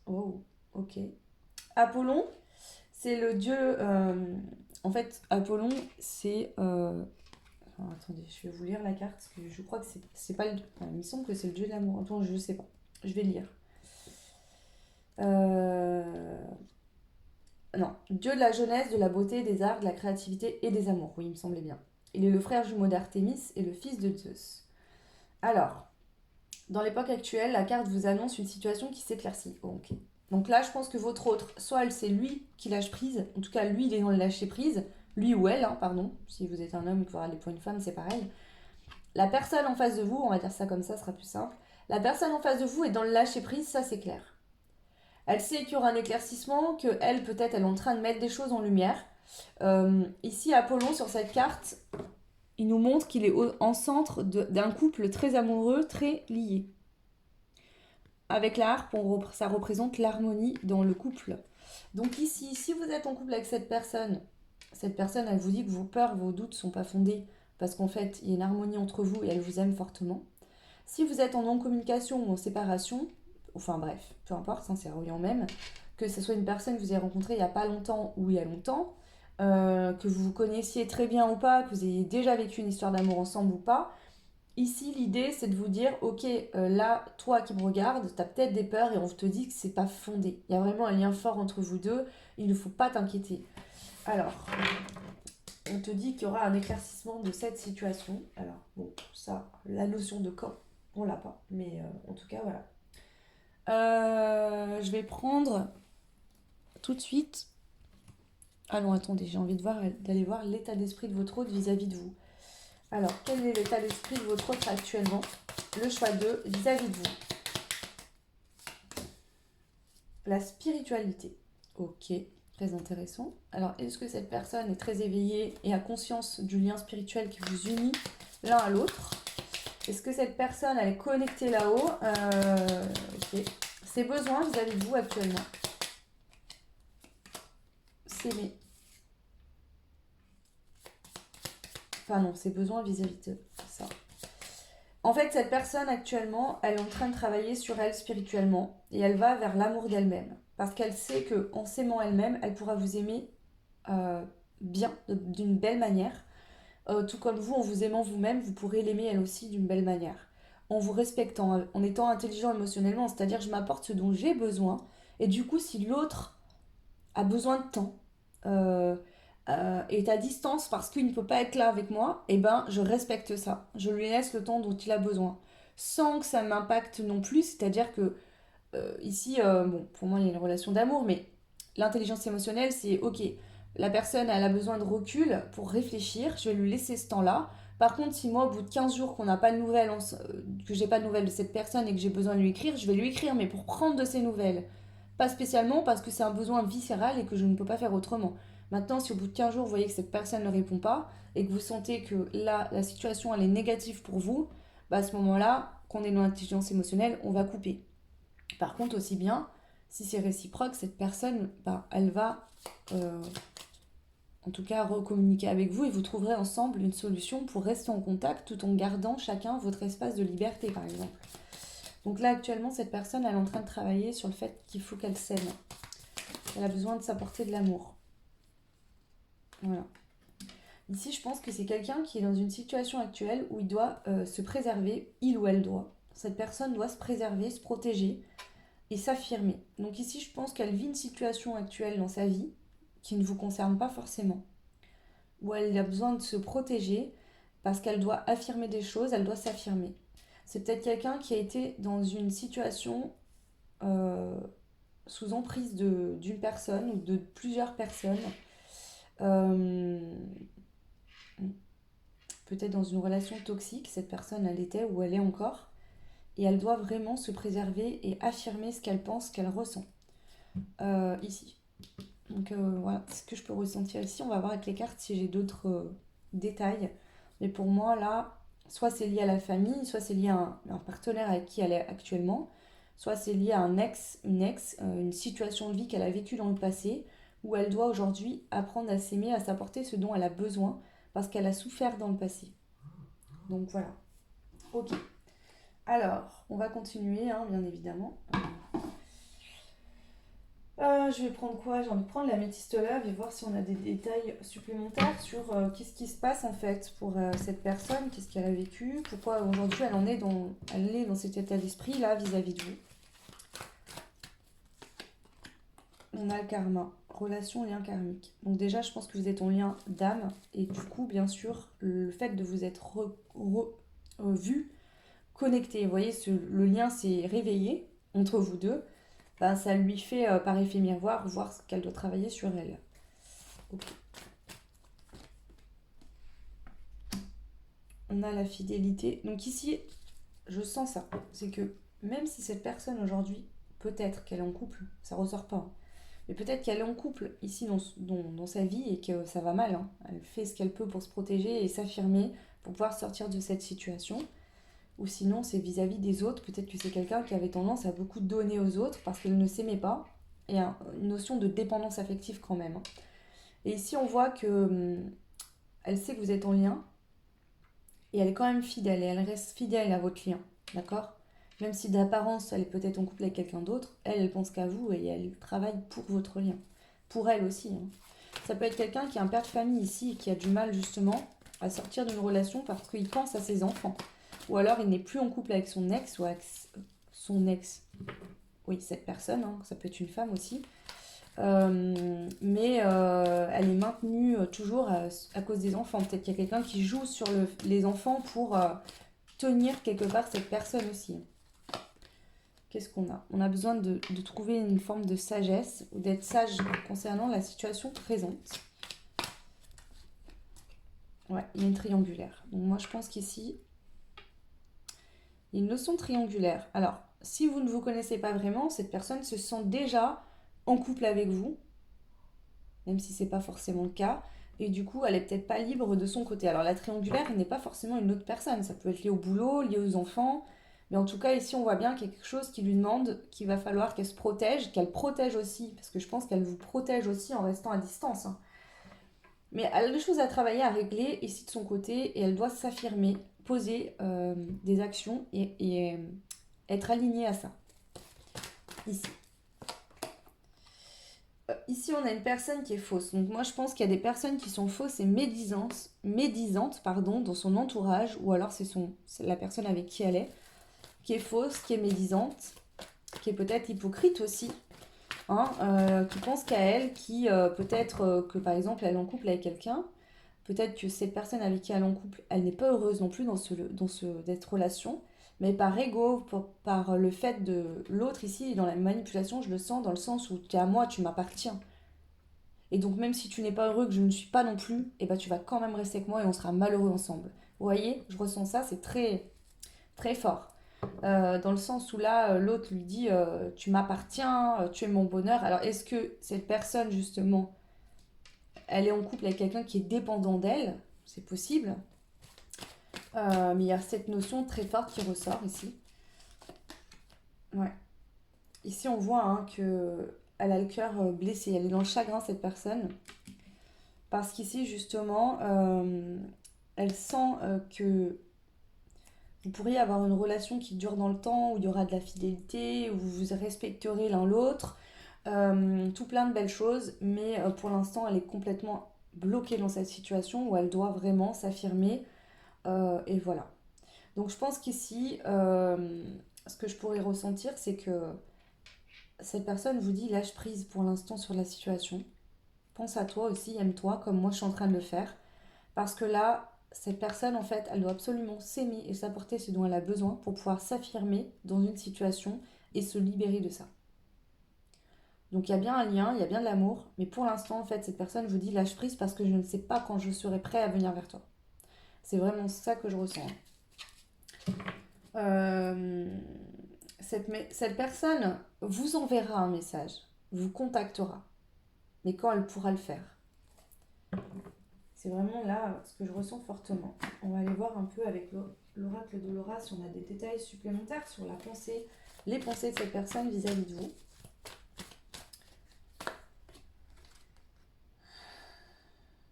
Speaker 1: Oh, ok. Apollon, c'est le dieu. En fait, Apollon, c'est. Alors, attendez, je vais vous lire la carte parce que je crois que c'est pas le. Enfin, il me semble que c'est le dieu de l'amour. Attends, je sais pas. Je vais lire. Euh, Non, dieu de la jeunesse, de la beauté, des arts, de la créativité et des amours. Oui, il me semblait bien. Il est le frère jumeau d'Artémis et le fils de Zeus. Alors, dans l'époque actuelle, la carte vous annonce une situation qui s'éclaircit. Oh, ok. Donc là, je pense que votre autre, soit c'est lui qui lâche prise, en tout cas lui il est dans le lâcher prise, lui ou elle, hein, pardon, si vous êtes un homme, il faudra aller pour une femme, c'est pareil. La personne en face de vous, on va dire ça comme ça, ce sera plus simple. La personne en face de vous est dans le lâcher prise, ça c'est clair. Elle sait qu'il y aura un éclaircissement, que elle peut-être elle est en train de mettre des choses en lumière. Ici, Apollon sur cette carte, il nous montre qu'il est en centre d'un couple très amoureux, très lié. Avec la harpe, ça représente l'harmonie dans le couple. Donc ici, si vous êtes en couple avec cette personne, elle vous dit que vos peurs, vos doutes ne sont pas fondés parce qu'en fait, il y a une harmonie entre vous et elle vous aime fortement. Si vous êtes en non-communication ou en séparation, enfin bref, peu importe, hein, c'est reliant même, que ce soit une personne que vous avez rencontrée il n'y a pas longtemps ou il y a longtemps, que vous vous connaissiez très bien ou pas, que vous ayez déjà vécu une histoire d'amour ensemble ou pas, ici l'idée c'est de vous dire, ok, là, toi qui me regardes, tu as peut-être des peurs et on te dit que c'est pas fondé. Il y a vraiment un lien fort entre vous deux, il ne faut pas t'inquiéter. Alors, on te dit qu'il y aura un éclaircissement de cette situation. Alors, bon, ça, la notion de quand, on l'a pas. Mais en tout cas, voilà. Je vais prendre tout de suite. Ah non, attendez, j'ai envie d'aller voir l'état d'esprit de votre autre vis-à-vis de vous. Alors, quel est l'état d'esprit de votre autre actuellement? Le choix 2, vis-à-vis de vous. La spiritualité. Ok, très intéressant. Alors, est-ce que cette personne est très éveillée et a conscience du lien spirituel qui vous unit l'un à l'autre? Est-ce que cette personne, elle est connectée là-haut? Ok. Ses besoins vis-à-vis de vous actuellement? S'aimer. Enfin non, ses besoins vis-à-vis de ça. En fait, cette personne actuellement, elle est en train de travailler sur elle spirituellement et elle va vers l'amour d'elle-même. Parce qu'elle sait qu'en s'aimant elle-même, elle pourra vous aimer euh, bien, d'une belle manière. Tout comme vous, en vous aimant vous-même, vous pourrez l'aimer elle aussi d'une belle manière. En vous respectant, en étant intelligent émotionnellement, c'est-à-dire je m'apporte ce dont j'ai besoin. Et du coup, si l'autre a besoin de temps, euh, est à distance parce qu'il ne peut pas être là avec moi, eh ben je respecte ça. Je lui laisse le temps dont il a besoin. Sans que ça m'impacte non plus, c'est-à-dire que ici, bon, pour moi il y a une relation d'amour, mais l'intelligence émotionnelle, c'est ok, la personne elle a besoin de recul pour réfléchir, je vais lui laisser ce temps-là. Par contre, si moi, au bout de 15 jours qu'on n'a pas de nouvelles, que j'ai pas de nouvelles de cette personne et que j'ai besoin de lui écrire, je vais lui écrire, mais pour prendre de ses nouvelles. Pas spécialement parce que c'est un besoin viscéral et que je ne peux pas faire autrement. Maintenant, si au bout de 15 jours, vous voyez que cette personne ne répond pas et que vous sentez que là, la situation, elle est négative pour vous, bah à ce moment-là, qu'on est dans l'intelligence émotionnelle, on va couper. Par contre, aussi bien, si c'est réciproque, cette personne, bah, elle va euh, en tout cas recommuniquer avec vous et vous trouverez ensemble une solution pour rester en contact tout en gardant chacun votre espace de liberté, par exemple. Donc là, actuellement, cette personne, elle est en train de travailler sur le fait qu'il faut qu'elle s'aime. Elle a besoin de s'apporter de l'amour. Voilà. Ici, je pense que c'est quelqu'un qui est dans une situation actuelle où il doit se préserver, il ou elle doit. Cette personne doit se préserver, se protéger et s'affirmer. Donc ici, je pense qu'elle vit une situation actuelle dans sa vie qui ne vous concerne pas forcément, où elle a besoin de se protéger parce qu'elle doit affirmer des choses, elle doit s'affirmer. C'est peut-être quelqu'un qui a été dans une situation euh, sous emprise d'une personne ou de plusieurs personnes. Euh, Peut-être dans une relation toxique, cette personne elle était ou elle est encore, et elle doit vraiment se préserver et affirmer ce qu'elle pense, ce qu'elle ressent ici. Donc voilà, ce que je peux ressentir ici, on va voir avec les cartes si j'ai d'autres détails. Mais pour moi là, soit c'est lié à la famille, soit c'est lié à un partenaire avec qui elle est actuellement, soit c'est lié à un ex, une situation de vie qu'elle a vécue dans le passé, où elle doit aujourd'hui apprendre à s'aimer, à s'apporter ce dont elle a besoin, parce qu'elle a souffert dans le passé. Donc voilà. Ok. Alors, on va continuer, hein, bien évidemment. Je vais prendre quoi? J'ai envie de prendre la métiste love et voir si on a des détails supplémentaires sur qu'est-ce qui se passe en fait pour cette personne, qu'est-ce qu'elle a vécu, pourquoi aujourd'hui elle est dans cet état d'esprit là vis-à-vis de vous. On a le karma, relation, lien karmique. Donc déjà, je pense que vous êtes en lien d'âme et du coup, bien sûr, le fait de vous être vu, connecté, vous voyez, le lien s'est réveillé entre vous deux, ben, ça lui fait par effet miroir voir ce qu'elle doit travailler sur elle. Ok. On a la fidélité. Donc ici, je sens ça. C'est que même si cette personne aujourd'hui, peut-être qu'elle est en couple, ça ressort pas, hein, mais peut-être qu'elle est en couple ici dans sa vie et que ça va mal, hein. Elle fait ce qu'elle peut pour se protéger et s'affirmer pour pouvoir sortir de cette situation. Ou sinon, c'est vis-à-vis des autres. Peut-être que c'est quelqu'un qui avait tendance à beaucoup donner aux autres parce qu'elle ne s'aimait pas. Et une notion de dépendance affective quand même, hein. Et ici, on voit que elle sait que vous êtes en lien et elle est quand même fidèle et elle reste fidèle à votre lien, d'accord? Même si d'apparence elle est peut-être en couple avec quelqu'un d'autre, elle pense qu'à vous et elle travaille pour votre lien. Pour elle aussi, hein. Ça peut être quelqu'un qui est un père de famille ici et qui a du mal justement à sortir d'une relation parce qu'il pense à ses enfants. Ou alors il n'est plus en couple avec son ex ou avec son ex. Oui, cette personne, hein, ça peut être une femme aussi. Mais elle est maintenue toujours à cause des enfants. Peut-être qu'il y a quelqu'un qui joue sur les enfants pour tenir quelque part cette personne aussi. Qu'est-ce qu'on a? On a besoin de trouver une forme de sagesse ou d'être sage concernant la situation présente. Ouais, il y a une triangulaire. Donc moi je pense qu'ici, il y a une notion triangulaire. Alors, si vous ne vous connaissez pas vraiment, cette personne se sent déjà en couple avec vous, même si c'est pas forcément le cas. Et du coup, elle est peut-être pas libre de son côté. Alors la triangulaire n'est pas forcément une autre personne. Ça peut être lié au boulot, lié aux enfants. Mais en tout cas, ici, on voit bien qu'il y a quelque chose qui lui demande qu'il va falloir qu'elle se protège, qu'elle protège aussi. Parce que je pense qu'elle vous protège aussi en restant à distance, hein. Mais elle a des choses à travailler, à régler ici de son côté. Et elle doit s'affirmer, poser des actions et être alignée à ça. Ici. Ici, on a une personne qui est fausse. Donc moi, je pense qu'il y a des personnes qui sont fausses et médisantes pardon, dans son entourage, ou alors c'est la personne avec qui elle est, qui est fausse, qui est médisante, qui est peut-être hypocrite aussi, hein, qui pense qu'à elle, qui peut-être que par exemple, elle est en couple avec quelqu'un, peut-être que cette personne avec qui elle est en couple, elle n'est pas heureuse non plus cette relation, mais par ego, par le fait de l'autre ici, dans la manipulation, je le sens dans le sens où tu es à moi, tu m'appartiens. Et donc même si tu n'es pas heureux, que je ne suis pas non plus, et bah tu vas quand même rester avec moi et on sera malheureux ensemble. Vous voyez, je ressens ça, c'est très très fort. Dans le sens où là, l'autre lui dit tu m'appartiens, tu es mon bonheur. Alors est-ce que cette personne justement, elle est en couple avec quelqu'un qui est dépendant d'elle? C'est possible. Mais il y a cette notion très forte qui ressort ici. Ouais. Ici on voit hein, que elle a le cœur blessé, elle est dans le chagrin cette personne. Parce qu'ici, justement, elle sent que vous pourriez avoir une relation qui dure dans le temps, où il y aura de la fidélité, où vous vous respecterez l'un l'autre, tout plein de belles choses, mais pour l'instant, elle est complètement bloquée dans cette situation où elle doit vraiment s'affirmer, et voilà. Donc je pense qu'ici, ce que je pourrais ressentir, c'est que cette personne vous dit lâche prise pour l'instant sur la situation. Pense à toi aussi, aime-toi, comme moi je suis en train de le faire. Parce que là, cette personne, en fait, elle doit absolument s'aimer et s'apporter ce dont elle a besoin pour pouvoir s'affirmer dans une situation et se libérer de ça. Donc il y a bien un lien, il y a bien de l'amour, mais pour l'instant, en fait, cette personne vous dit lâche prise parce que je ne sais pas quand je serai prêt à venir vers toi. C'est vraiment ça que je ressens. Euh, cette personne vous enverra un message, vous contactera, mais quand elle pourra le faire. C'est vraiment là ce que je ressens fortement. On va aller voir un peu avec l'oracle de Laura si on a des détails supplémentaires sur la pensée, les pensées de cette personne vis-à-vis de vous.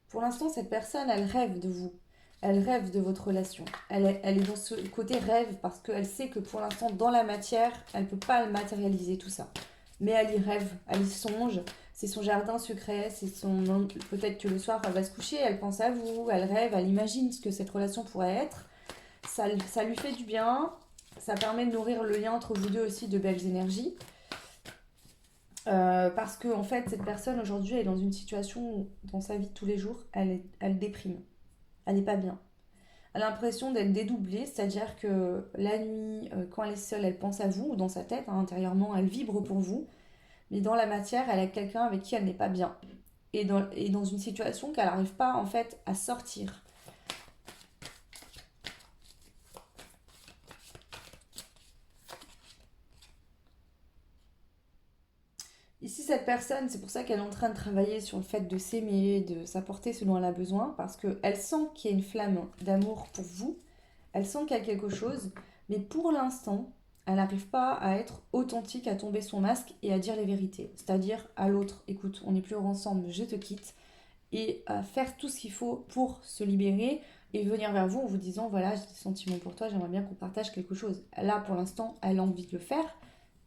Speaker 1: Pour l'instant, cette personne, elle rêve de vous. Elle rêve de votre relation. Elle est dans ce côté rêve parce qu'elle sait que pour l'instant, dans la matière, elle ne peut pas le matérialiser tout ça. Mais elle y rêve, elle y songe. C'est son jardin secret, c'est son... Peut-être que le soir, elle va se coucher, elle pense à vous, elle rêve, elle imagine ce que cette relation pourrait être. Ça lui fait du bien. Ça permet de nourrir le lien entre vous deux aussi de belles énergies. Parce que en fait, cette personne aujourd'hui est dans une situation où, dans sa vie de tous les jours, elle déprime. Elle n'est pas bien. Elle a l'impression d'être dédoublée, c'est-à-dire que la nuit, quand elle est seule, elle pense à vous, ou dans sa tête, hein, intérieurement, elle vibre pour vous, mais dans la matière, elle a quelqu'un avec qui elle n'est pas bien. Et dans une situation qu'elle n'arrive pas en fait à sortir. Ici, cette personne, c'est pour ça qu'elle est en train de travailler sur le fait de s'aimer, de s'apporter ce dont elle a besoin, parce qu'elle sent qu'il y a une flamme d'amour pour vous, elle sent qu'il y a quelque chose, mais pour l'instant, elle n'arrive pas à être authentique, à tomber son masque et à dire les vérités. C'est-à-dire à l'autre, écoute, on n'est plus ensemble, je te quitte, et à faire tout ce qu'il faut pour se libérer et venir vers vous en vous disant, voilà, j'ai des sentiments pour toi, j'aimerais bien qu'on partage quelque chose. Là, pour l'instant, elle a envie de le faire,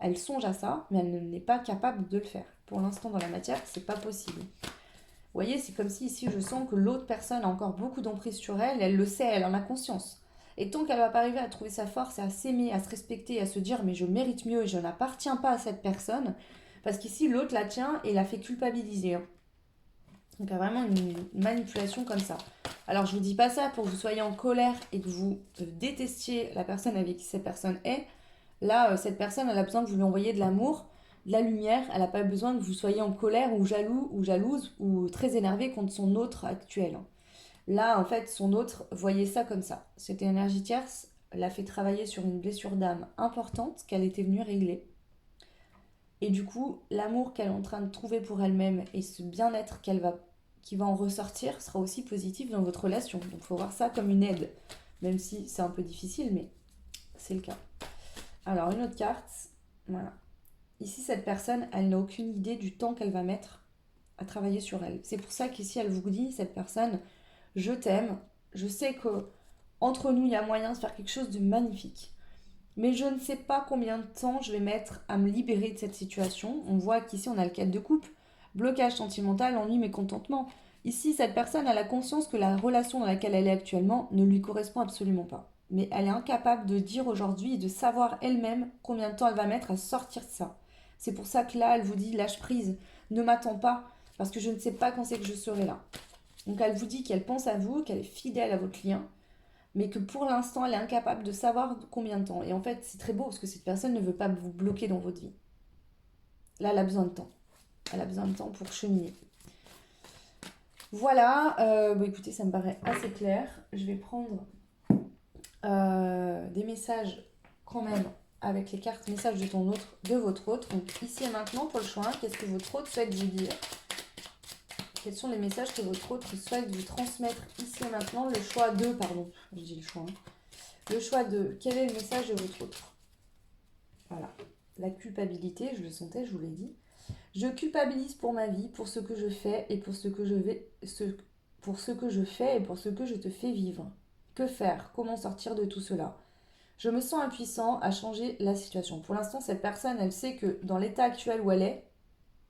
Speaker 1: elle songe à ça, mais elle n'est pas capable de le faire. Pour l'instant, dans la matière, c'est pas possible. Vous voyez, c'est comme si ici je sens que l'autre personne a encore beaucoup d'emprise sur elle, elle le sait, elle en a conscience. Et tant qu'elle va pas arriver à trouver sa force, à s'aimer, à se respecter, à se dire mais je mérite mieux et je n'appartiens pas à cette personne, parce qu'ici l'autre la tient et la fait culpabiliser. Donc il y a vraiment une manipulation comme ça. Alors je vous dis pas ça pour que vous soyez en colère et que vous détestiez la personne avec qui cette personne est. Là, cette personne, elle a besoin que vous lui envoyiez de l'amour, de la lumière. Elle n'a pas besoin que vous soyez en colère ou jaloux ou jalouse ou très énervé contre son autre actuel. Là, en fait, son autre, voyez ça comme ça. Cette énergie tierce l'a fait travailler sur une blessure d'âme importante qu'elle était venue régler. Et du coup, l'amour qu'elle est en train de trouver pour elle-même et ce bien-être qui va en ressortir sera aussi positif dans votre relation. Donc, il faut voir ça comme une aide. Même si c'est un peu difficile, mais c'est le cas. Alors, une autre carte. Voilà. Ici, cette personne, elle n'a aucune idée du temps qu'elle va mettre à travailler sur elle. C'est pour ça qu'ici, elle vous dit, cette personne, je t'aime, je sais que entre nous, il y a moyen de faire quelque chose de magnifique. Mais je ne sais pas combien de temps je vais mettre à me libérer de cette situation. On voit qu'ici, on a le cadre de couple, blocage sentimental, ennui, mécontentement. Ici, cette personne a la conscience que la relation dans laquelle elle est actuellement ne lui correspond absolument pas. Mais elle est incapable de dire aujourd'hui et de savoir elle-même combien de temps elle va mettre à sortir de ça. C'est pour ça que là, elle vous dit lâche prise, ne m'attends pas, parce que je ne sais pas quand c'est que je serai là. Donc elle vous dit qu'elle pense à vous, qu'elle est fidèle à votre lien, mais que pour l'instant, elle est incapable de savoir combien de temps. Et en fait, c'est très beau parce que cette personne ne veut pas vous bloquer dans votre vie. Là, elle a besoin de temps. Elle a besoin de temps pour cheminer. Voilà, bon, écoutez, ça me paraît assez clair. Je vais prendre des messages quand même avec les cartes messages de ton autre, de votre autre. Donc ici et maintenant pour le choix 1, qu'est-ce que votre autre souhaite vous dire? Quels sont les messages que votre autre souhaite vous transmettre ici et maintenant? Le choix 2, pardon, je dis le choix 1. Le choix 2, quel est le message de votre autre? Voilà, la culpabilité, je le sentais, je vous l'ai dit. Je culpabilise pour ma vie, pour ce que je fais et pour ce que je vais, pour ce que je fais et pour ce que je te fais vivre. Que faire? Comment sortir de tout cela? Je me sens impuissant à changer la situation. Pour l'instant, cette personne, elle sait que dans l'état actuel où elle est,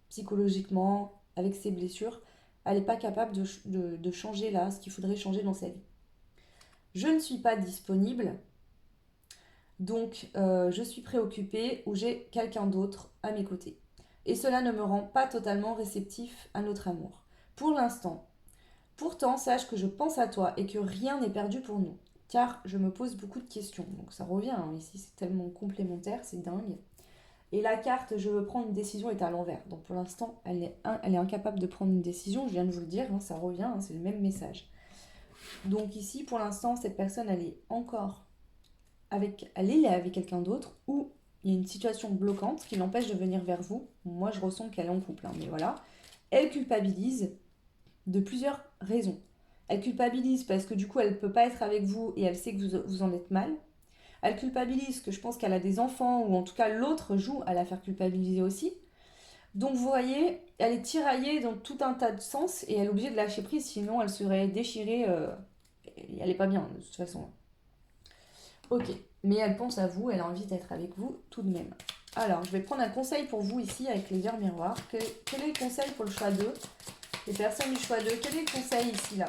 Speaker 1: psychologiquement, avec ses blessures, elle n'est pas capable de changer là ce qu'il faudrait changer dans sa vie. Je ne suis pas disponible, donc je suis préoccupée ou j'ai quelqu'un d'autre à mes côtés. Et cela ne me rend pas totalement réceptif à notre amour. Pour l'instant. Pourtant, sache que je pense à toi et que rien n'est perdu pour nous. Car je me pose beaucoup de questions. Donc ça revient, hein. Ici c'est tellement complémentaire, c'est dingue. Et la carte je veux prendre une décision est à l'envers. Donc pour l'instant, elle est incapable de prendre une décision. Je viens de vous le dire, hein, ça revient, hein, c'est le même message. Donc ici, pour l'instant, cette personne, elle est encore elle est avec quelqu'un d'autre ou il y a une situation bloquante qui l'empêche de venir vers vous. Moi, je ressens qu'elle est en couple, hein, mais voilà. Elle culpabilise de plusieurs raisons. Elle culpabilise parce que du coup, elle ne peut pas être avec vous et elle sait que vous en êtes mal. Elle culpabilise que je pense qu'elle a des enfants ou en tout cas l'autre joue à la faire culpabiliser aussi. Donc vous voyez, elle est tiraillée dans tout un tas de sens et elle est obligée de lâcher prise, sinon elle serait déchirée. Et elle n'est pas bien de toute façon. Ok, mais elle pense à vous, elle a envie d'être avec vous tout de même. Alors, je vais prendre un conseil pour vous ici avec les heures miroirs. Quel est le conseil pour le choix 2? Les personnes du choix 2, quel est le conseil ici, là?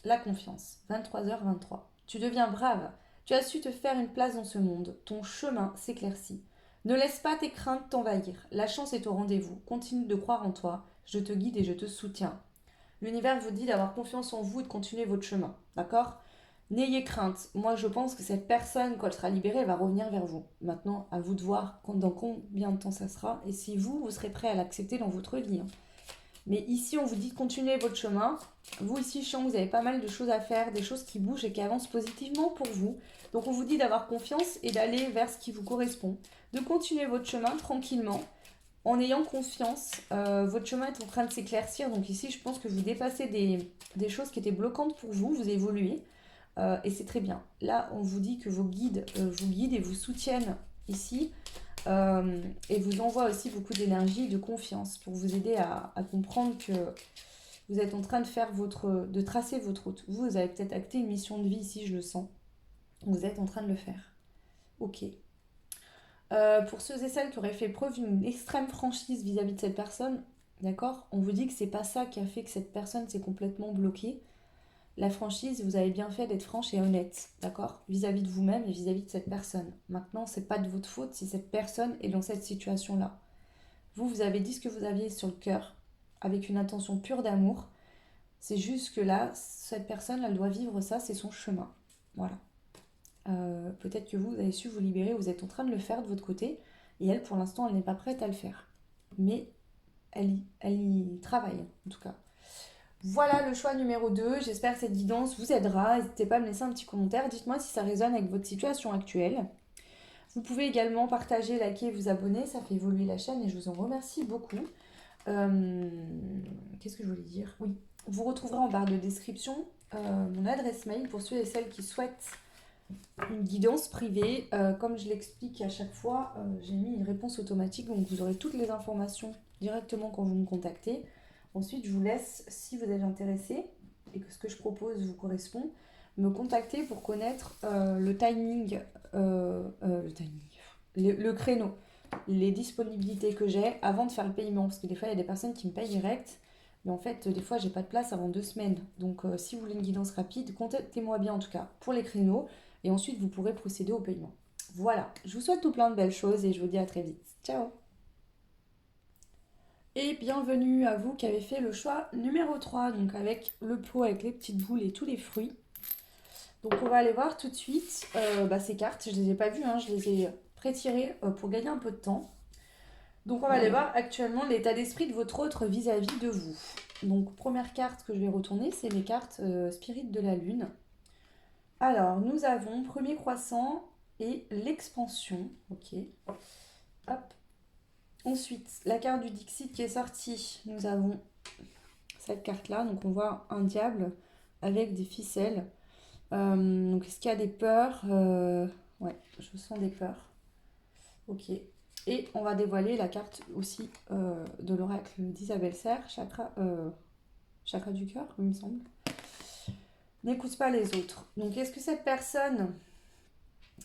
Speaker 1: La confiance. 23h23. Tu deviens brave. Tu as su te faire une place dans ce monde. Ton chemin s'éclaircit. Ne laisse pas tes craintes t'envahir. La chance est au rendez-vous. Continue de croire en toi. Je te guide et je te soutiens. L'univers vous dit d'avoir confiance en vous et de continuer votre chemin. D'accord? N'ayez crainte. Moi, je pense que cette personne, quand elle sera libérée, elle va revenir vers vous. Maintenant, à vous de voir dans combien de temps ça sera et si vous serez prêt à l'accepter dans votre vie, hein. Mais ici, on vous dit de continuer votre chemin. Vous, ici, je sens que vous avez pas mal de choses à faire, des choses qui bougent et qui avancent positivement pour vous. Donc, on vous dit d'avoir confiance et d'aller vers ce qui vous correspond. De continuer votre chemin tranquillement, en ayant confiance. Votre chemin est en train de s'éclaircir. Donc, ici, je pense que vous dépassez des choses qui étaient bloquantes pour vous. Vous évoluez. Et c'est très bien. Là, on vous dit que vos guides vous guident et vous soutiennent ici. Et vous envoient aussi beaucoup d'énergie et de confiance pour vous aider à comprendre que vous êtes en train de tracer votre route. Vous avez peut-être acté une mission de vie ici, je le sens. Vous êtes en train de le faire. Ok. Pour ceux et celles qui auraient fait preuve d'une extrême franchise vis-à-vis de cette personne, d'accord, on vous dit que c'est pas ça qui a fait que cette personne s'est complètement bloquée. La franchise, vous avez bien fait d'être franche et honnête, d'accord, vis-à-vis de vous-même et vis-à-vis de cette personne. Maintenant, c'est pas de votre faute si cette personne est dans cette situation-là. Vous avez dit ce que vous aviez sur le cœur, avec une intention pure d'amour. C'est juste que là, cette personne, elle doit vivre ça, c'est son chemin. Voilà. Peut-être que vous avez su vous libérer, vous êtes en train de le faire de votre côté, et elle, pour l'instant, elle n'est pas prête à le faire. Mais elle y travaille, en tout cas. Voilà le choix numéro 2. J'espère que cette guidance vous aidera. N'hésitez pas à me laisser un petit commentaire. Dites-moi si ça résonne avec votre situation actuelle. Vous pouvez également partager, liker et vous abonner. Ça fait évoluer la chaîne et je vous en remercie beaucoup. Qu'est-ce que je voulais dire? Oui, vous retrouverez en barre de description mon adresse mail pour ceux et celles qui souhaitent une guidance privée. Comme je l'explique à chaque fois, j'ai mis une réponse automatique, donc vous aurez toutes les informations directement quand vous me contactez. Ensuite, je vous laisse, si vous êtes intéressé et que ce que je propose vous correspond, me contacter pour connaître le timing, le créneau, les disponibilités que j'ai avant de faire le paiement. Parce que des fois, il y a des personnes qui me payent direct, mais en fait, des fois, j'ai pas de place avant 2 semaines. Donc, si vous voulez une guidance rapide, contactez-moi bien en tout cas pour les créneaux. Et ensuite, vous pourrez procéder au paiement. Voilà, je vous souhaite tout plein de belles choses et je vous dis à très vite. Ciao! Et bienvenue à vous qui avez fait le choix numéro 3, donc avec le pot avec les petites boules et tous les fruits. Donc on va aller voir tout de suite ces cartes. Je ne les ai pas vues, hein, je les ai pré-tirées pour gagner un peu de temps. Donc on va aller voir actuellement l'état d'esprit de votre autre vis-à-vis de vous. Donc première carte que je vais retourner, c'est les cartes Spirit de la Lune. Alors nous avons premier croissant et l'expansion. Ok. Hop. Ensuite, la carte du Dixit qui est sortie, nous avons cette carte-là. Donc, on voit un diable avec des ficelles. Donc, est-ce qu'il y a des peurs? Ouais, je sens des peurs. Ok. Et on va dévoiler la carte aussi de l'oracle d'Isabelle Serre, chakra du cœur, il me semble. N'écoute pas les autres. Donc, est-ce que cette personne,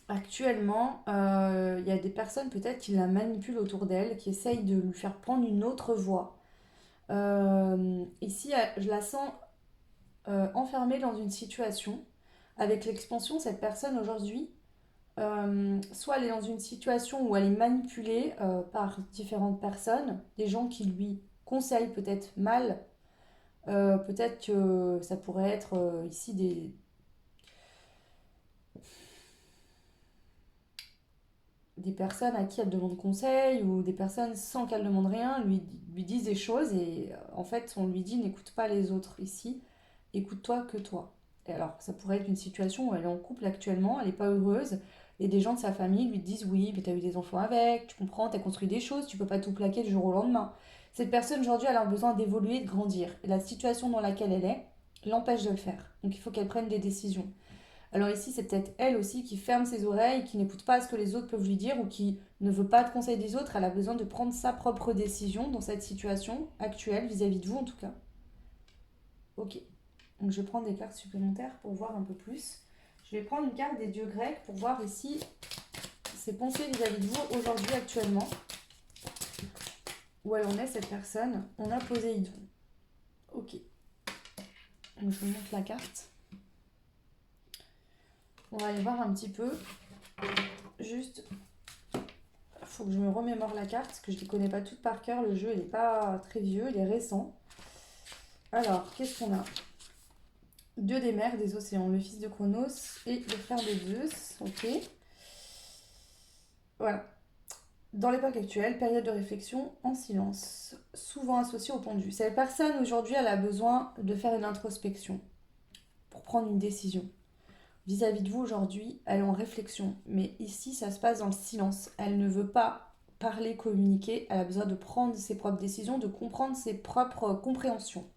Speaker 1: actuellement, il y a des personnes peut-être qui la manipulent autour d'elle, qui essayent de lui faire prendre une autre voie. Ici, je la sens enfermée dans une situation. Avec l'expansion, cette personne aujourd'hui, soit elle est dans une situation où elle est manipulée par différentes personnes, des gens qui lui conseillent peut-être mal. Peut-être que ça pourrait être ici des personnes à qui elle demande conseil ou des personnes sans qu'elle demande rien lui disent des choses et en fait on lui dit n'écoute pas les autres ici, écoute-toi que toi. Et alors ça pourrait être une situation où elle est en couple actuellement, elle n'est pas heureuse et des gens de sa famille lui disent oui mais t'as eu des enfants avec, tu comprends, t'as construit des choses, tu peux pas tout plaquer du jour au lendemain. Cette personne aujourd'hui elle a besoin d'évoluer, de grandir et la situation dans laquelle elle est l'empêche de le faire. Donc il faut qu'elle prenne des décisions. Alors ici, c'est peut-être elle aussi qui ferme ses oreilles, qui n'écoute pas ce que les autres peuvent lui dire ou qui ne veut pas de conseil des autres. Elle a besoin de prendre sa propre décision dans cette situation actuelle, vis-à-vis de vous en tout cas. Ok. Donc je vais prendre des cartes supplémentaires pour voir un peu plus. Je vais prendre une carte des dieux grecs pour voir ici ses pensées vis-à-vis de vous aujourd'hui actuellement. Où elle en est cette personne. On a Poséidon. Ok. Donc je vous montre la carte. On va aller voir un petit peu. Juste, il faut que je me remémore la carte parce que je ne les connais pas toutes par cœur. Le jeu, il n'est pas très vieux, il est récent. Alors, qu'est-ce qu'on a? Dieu des mers, des océans, le fils de Chronos et le frère de Zeus. Ok. Voilà. Dans l'époque actuelle, période de réflexion en silence, souvent associée au pendu. Cette personne, aujourd'hui, elle a besoin de faire une introspection pour prendre une décision. Vis-à-vis de vous aujourd'hui, elle est en réflexion. Mais ici, ça se passe dans le silence. Elle ne veut pas parler, communiquer. Elle a besoin de prendre ses propres décisions, de comprendre ses propres compréhensions,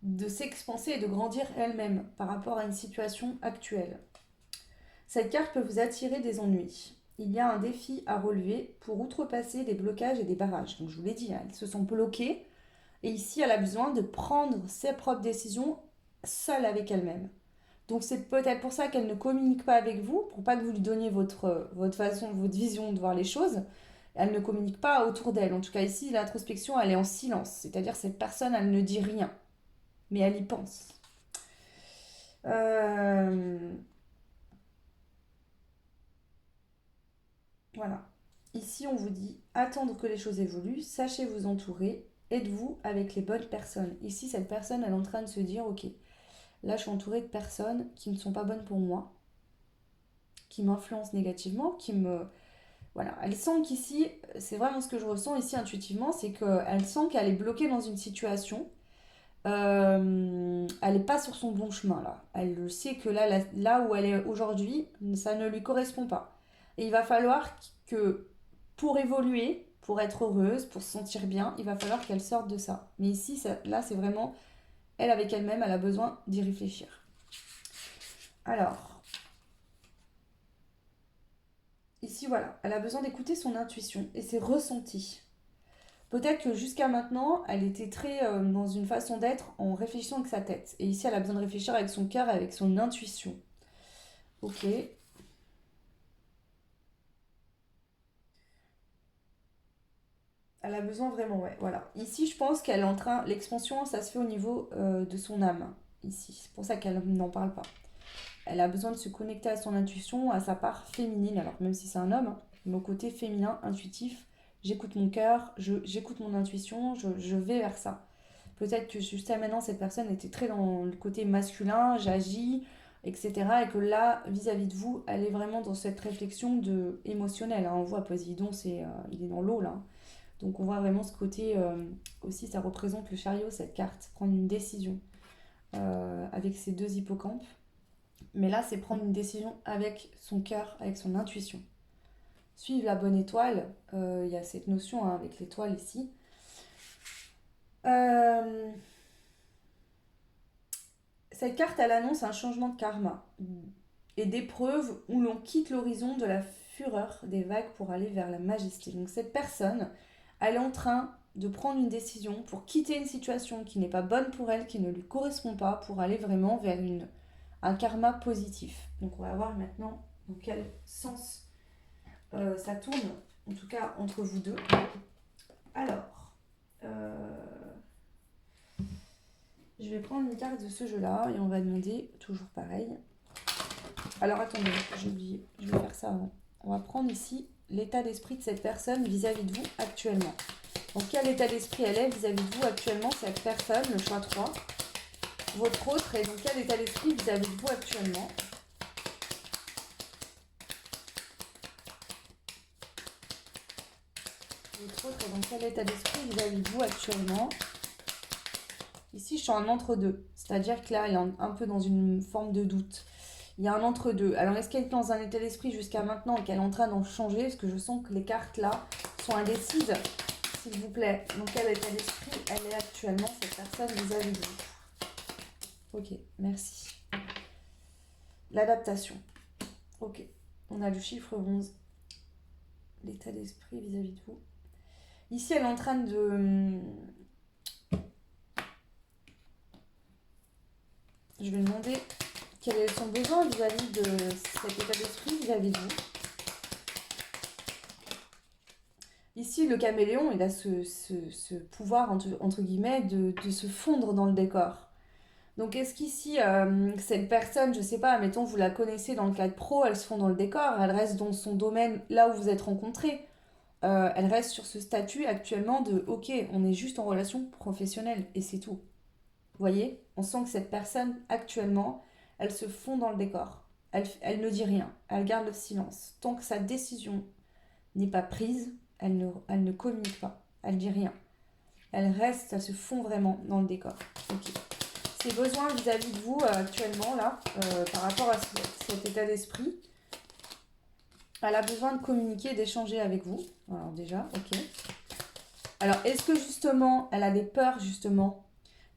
Speaker 1: de s'expanser et de grandir elle-même par rapport à une situation actuelle. Cette carte peut vous attirer des ennuis. Il y a un défi à relever pour outrepasser des blocages et des barrages. Donc je vous l'ai dit, elles se sont bloquées. Et ici, elle a besoin de prendre ses propres décisions seule avec elle-même. Donc c'est peut-être pour ça qu'elle ne communique pas avec vous, pour pas que vous lui donniez votre façon, votre vision de voir les choses. Elle ne communique pas autour d'elle. En tout cas ici, l'introspection, elle est en silence. C'est-à-dire cette personne, elle ne dit rien, mais elle y pense. Voilà. Ici, on vous dit attendre que les choses évoluent, sachez vous entourer, êtes-vous avec les bonnes personnes. Ici, cette personne, elle est en train de se dire ok, là, je suis entourée de personnes qui ne sont pas bonnes pour moi, qui m'influencent négativement, qui me... Voilà, elle sent qu'ici, c'est vraiment ce que je ressens ici intuitivement, c'est qu'elle sent qu'elle est bloquée dans une situation. Elle n'est pas sur son bon chemin là. Elle sait que là où elle est aujourd'hui, ça ne lui correspond pas. Et il va falloir que pour évoluer, pour être heureuse, pour se sentir bien, il va falloir qu'elle sorte de ça. Mais ici, là, c'est vraiment elle avec elle-même, elle a besoin d'y réfléchir. Alors, ici, voilà, elle a besoin d'écouter son intuition et ses ressentis. Peut-être que jusqu'à maintenant, elle était très dans une façon d'être en réfléchissant avec sa tête. Et ici, elle a besoin de réfléchir avec son cœur et avec son intuition. Ok. Elle a besoin vraiment, ouais, voilà. Ici, je pense qu'elle est en train... L'expansion, ça se fait au niveau de son âme, ici. C'est pour ça qu'elle n'en parle pas. Elle a besoin de se connecter à son intuition, à sa part féminine. Alors, même si c'est un homme, mon côté féminin, intuitif, j'écoute mon cœur, j'écoute mon intuition, je vais vers ça. Peut-être que jusqu'à maintenant, cette personne était très dans le côté masculin, j'agis, etc. Et que là, vis-à-vis de vous, elle est vraiment dans cette réflexion émotionnelle. Hein. On voit Poséidon, il est dans l'eau là. Donc on voit vraiment ce côté, aussi ça représente le chariot, cette carte, prendre une décision avec ses deux hippocampes. Mais là, c'est prendre une décision avec son cœur, avec son intuition. Suivre la bonne étoile, il y a cette notion hein, avec l'étoile ici. Cette carte, elle annonce un changement de karma et d'épreuves où l'on quitte l'horizon de la fureur des vagues pour aller vers la majesté. Donc cette personne, elle est en train de prendre une décision pour quitter une situation qui n'est pas bonne pour elle, qui ne lui correspond pas, pour aller vraiment vers un karma positif. Donc on va voir maintenant dans quel sens ça tourne, en tout cas entre vous deux. Alors, je vais prendre une carte de ce jeu-là et on va demander, toujours pareil. Alors attendez, j'ai oublié, je vais faire ça avant. On va prendre ici l'état d'esprit de cette personne vis-à-vis de vous actuellement. Donc quel état d'esprit elle est vis-à-vis de vous actuellement, cette personne, le choix 3. Votre autre est dans quel état d'esprit vis-à-vis de vous actuellement. dans quel état d'esprit vis-à-vis de vous actuellement? Ici, je suis en entre-deux. C'est-à-dire que là, elle est un peu dans une forme de doute. Il y a un entre-deux. Alors, est-ce qu'elle est dans un état d'esprit jusqu'à maintenant et qu'elle est en train d'en changer? Parce que je sens que les cartes là sont indécises. S'il vous plaît, dans quel état d'esprit elle est actuellement, cette personne vis-à-vis de vous? Ok, merci. L'adaptation. Ok, on a le chiffre 11. L'état d'esprit vis-à-vis de vous. Ici, elle est en train de... Je vais demander quel est son besoin vis-à-vis de cet état d'esprit vis-à-vis de vous. Ici, le caméléon, il a ce pouvoir, entre guillemets, de se fondre dans le décor. Donc, est-ce qu'ici, cette personne, je sais pas, mettons, vous la connaissez dans le cadre pro, elle se fond dans le décor, elle reste dans son domaine là où vous êtes rencontrés. Elle reste sur ce statut actuellement de ok, on est juste en relation professionnelle et c'est tout. Vous voyez, on sent que cette personne actuellement, elle se fond dans le décor. Elle ne dit rien, elle garde le silence. Tant que sa décision n'est pas prise, elle ne communique pas, elle dit rien. Elle reste, elle se fond vraiment dans le décor. Ok. Ses besoins vis-à-vis de vous actuellement là, par rapport à cet état d'esprit, elle a besoin de communiquer, d'échanger avec vous. Alors déjà, ok. Alors, est-ce que justement, elle a des peurs justement?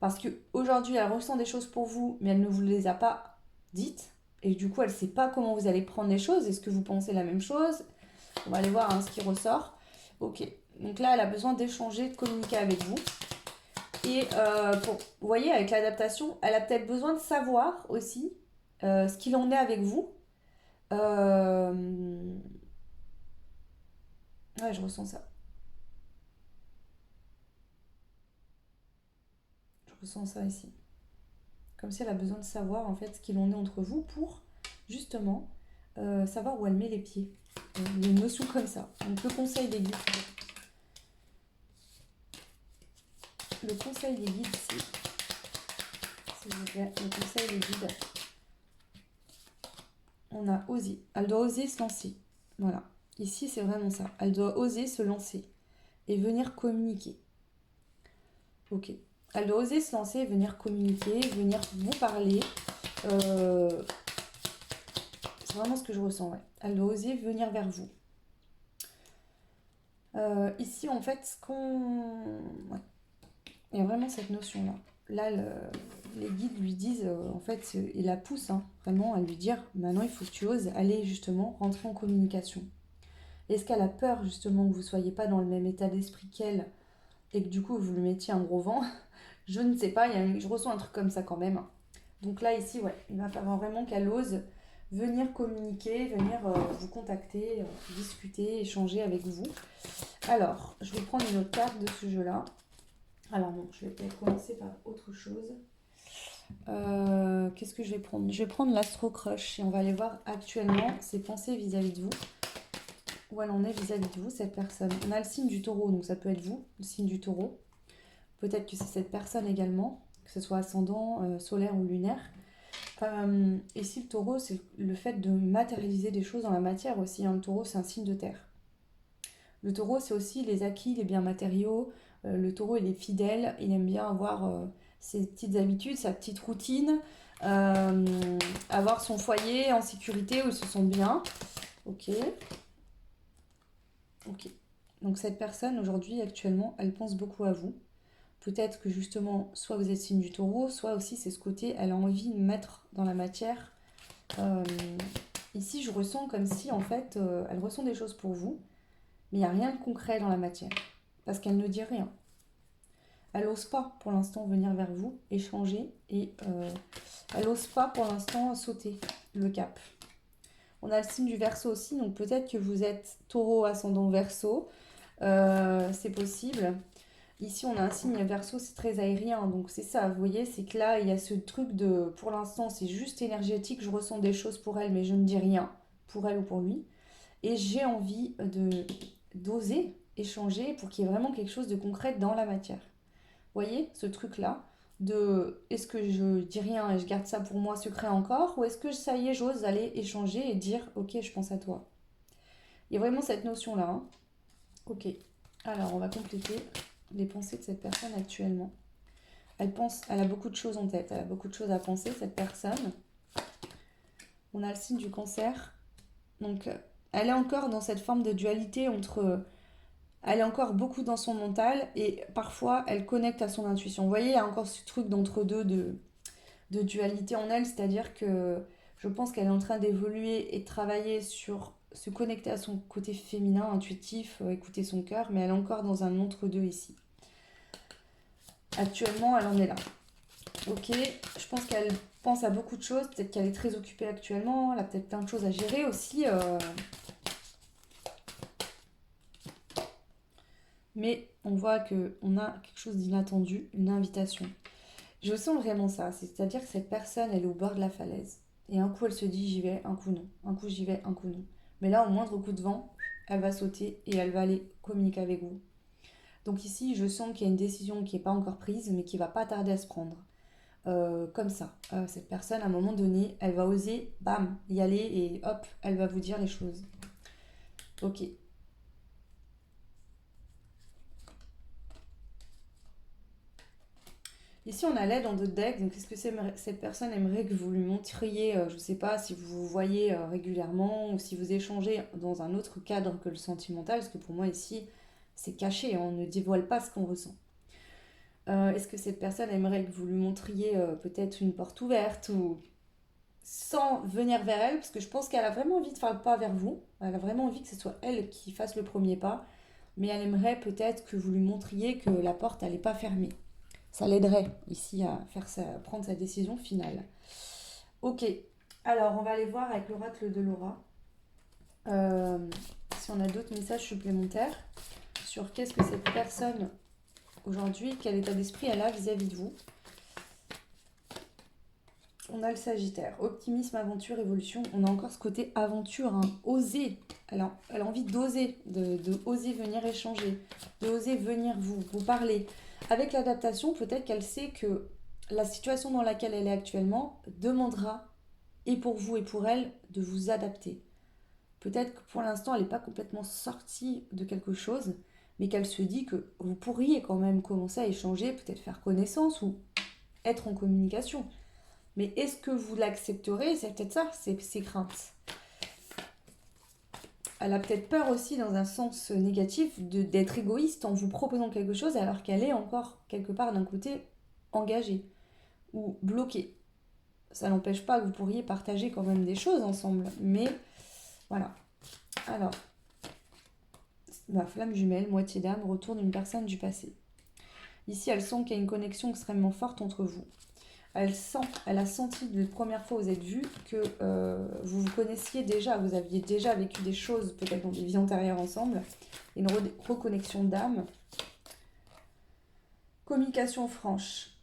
Speaker 1: Parce qu'aujourd'hui, elle ressent des choses pour vous, mais elle ne vous les a pas dites. Et du coup, elle ne sait pas comment vous allez prendre les choses. Est-ce que vous pensez la même chose? On va aller voir ce qui ressort. Ok. Donc là, elle a besoin d'échanger, de communiquer avec vous. Et vous voyez, avec l'adaptation, elle a peut-être besoin de savoir aussi ce qu'il en est avec vous. Ouais, je ressens ça. Je ressens ça ici. Comme si elle a besoin de savoir en fait ce qu'il en est entre vous pour justement savoir où elle met les pieds. Il y a une notion comme ça. Donc le conseil des guides. Le conseil des guides ici. S'il vous plaît, le conseil des guides. On a osé. Elle doit oser se lancer. Voilà. Ici, c'est vraiment ça. Elle doit oser se lancer et venir communiquer. Ok. Elle doit oser se lancer, venir communiquer, venir vous parler. C'est vraiment ce que je ressens, ouais. Elle doit oser venir vers vous. Ici, en fait, ce qu'on... Ouais. Il y a vraiment cette notion-là. Là, les guides lui disent, en fait, ils la poussent, vraiment, à lui dire, maintenant, il faut que tu oses aller, justement, rentrer en communication. Est-ce qu'elle a peur, justement, que vous ne soyez pas dans le même état d'esprit qu'elle et que, du coup, vous lui mettiez un gros vent? Je ne sais pas, je ressens un truc comme ça quand même. Donc là, ici, ouais, il va falloir vraiment qu'elle ose venir communiquer, venir vous contacter, discuter, échanger avec vous. Alors, je vais prendre une autre carte de ce jeu-là. Alors non, je vais peut-être commencer par autre chose. Qu'est-ce que je vais prendre? Je vais prendre l'Astro Crush et on va aller voir actuellement ses pensées vis-à-vis de vous. Où elle en est vis-à-vis de vous, cette personne. On a le signe du taureau, donc ça peut être vous, le signe du taureau. Peut-être que c'est cette personne également, que ce soit ascendant, solaire ou lunaire. Ici, le taureau, c'est le fait de matérialiser des choses dans la matière aussi. Le taureau, c'est un signe de terre. Le taureau, c'est aussi les acquis, les biens matériaux. Le taureau, il est fidèle. Il aime bien avoir ses petites habitudes, sa petite routine. Avoir son foyer en sécurité où il se sent bien. Ok. Ok. Donc cette personne, aujourd'hui, actuellement, elle pense beaucoup à vous. Peut-être que justement, soit vous êtes signe du taureau, soit aussi c'est ce côté, elle a envie de mettre dans la matière. Ici, je ressens comme si, en fait, elle ressent des choses pour vous, mais il n'y a rien de concret dans la matière, parce qu'elle ne dit rien. Elle n'ose pas, pour l'instant, venir vers vous, échanger, et elle n'ose pas, pour l'instant, sauter le cap. On a le signe du Verseau aussi, donc peut-être que vous êtes taureau ascendant Verseau, c'est possible. Ici, on a un signe Verseau, c'est très aérien, donc c'est ça, vous voyez, c'est que là, il y a ce truc de, pour l'instant, c'est juste énergétique, je ressens des choses pour elle, mais je ne dis rien, pour elle ou pour lui. Et j'ai envie d'oser échanger pour qu'il y ait vraiment quelque chose de concret dans la matière. Vous voyez, ce truc-là, de est-ce que je dis rien et je garde ça pour moi secret encore, ou est-ce que ça y est, j'ose aller échanger et dire, ok, je pense à toi. Il y a vraiment cette notion-là, Ok. Alors, on va compléter les pensées de cette personne actuellement. Elle a beaucoup de choses en tête, elle a beaucoup de choses à penser, cette personne. On a le signe du cancer. Donc, elle est encore dans cette forme de dualité entre... Elle est encore beaucoup dans son mental et parfois elle connecte à son intuition. Vous voyez, il y a encore ce truc d'entre-deux de dualité en elle, c'est-à-dire que je pense qu'elle est en train d'évoluer et de travailler sur se connecter à son côté féminin, intuitif, écouter son cœur, mais elle est encore dans un entre-deux ici. Actuellement, elle en est là. Ok, je pense qu'elle pense à beaucoup de choses, peut-être qu'elle est très occupée actuellement, elle a peut-être plein de choses à gérer aussi, mais on voit qu'on a quelque chose d'inattendu, une invitation. Je sens vraiment ça, c'est-à-dire que cette personne, elle est au bord de la falaise. Et un coup, elle se dit j'y vais, un coup non. Un coup, j'y vais, un coup non. Mais là, au moindre coup de vent, elle va sauter et elle va aller communiquer avec vous. Donc ici, je sens qu'il y a une décision qui n'est pas encore prise, mais qui va pas tarder à se prendre. Comme ça, cette personne, à un moment donné, elle va oser, bam, y aller et hop, elle va vous dire les choses. Ok. Ici, on a l'aide en deux decks. Donc, est-ce que cette personne aimerait que vous lui montriez, je ne sais pas, si vous vous voyez régulièrement ou si vous échangez dans un autre cadre que le sentimental? Parce que pour moi, ici, c'est caché, hein, on ne dévoile pas ce qu'on ressent. Est-ce que cette personne aimerait que vous lui montriez peut-être une porte ouverte ou sans venir vers elle? Parce que je pense qu'elle a vraiment envie de faire le pas vers vous. Elle a vraiment envie que ce soit elle qui fasse le premier pas. Mais elle aimerait peut-être que vous lui montriez que la porte, elle n'est pas fermée. Ça l'aiderait ici à prendre sa décision finale. Ok, alors on va aller voir avec l'oracle de Laura euh, si on a d'autres messages supplémentaires sur qu'est-ce que cette personne aujourd'hui, quel état d'esprit elle a vis-à-vis de vous. On a le Sagittaire, optimisme, aventure, évolution. On a encore ce côté aventure, hein. Oser. Elle a envie d'oser, de oser venir échanger, de oser venir vous parler. Avec l'adaptation, peut-être qu'elle sait que la situation dans laquelle elle est actuellement demandera, et pour vous et pour elle, de vous adapter. Peut-être que pour l'instant, elle n'est pas complètement sortie de quelque chose, mais qu'elle se dit que vous pourriez quand même commencer à échanger, peut-être faire connaissance ou être en communication. Mais est-ce que vous l'accepterez? C'est peut-être ça, ses craintes. Elle a peut-être peur aussi dans un sens négatif d'être égoïste en vous proposant quelque chose alors qu'elle est encore quelque part d'un côté engagée ou bloquée. Ça n'empêche pas que vous pourriez partager quand même des choses ensemble. Mais voilà. Alors, ma flamme jumelle, moitié d'âme, retour d'une personne du passé. Ici, elle sent qu'il y a une connexion extrêmement forte entre vous. Elle a senti de la première fois où vous êtes vus que vous vous connaissiez déjà, vous aviez déjà vécu des choses, peut-être dans des vies antérieures ensemble, une reconnexion d'âme. Communication franche.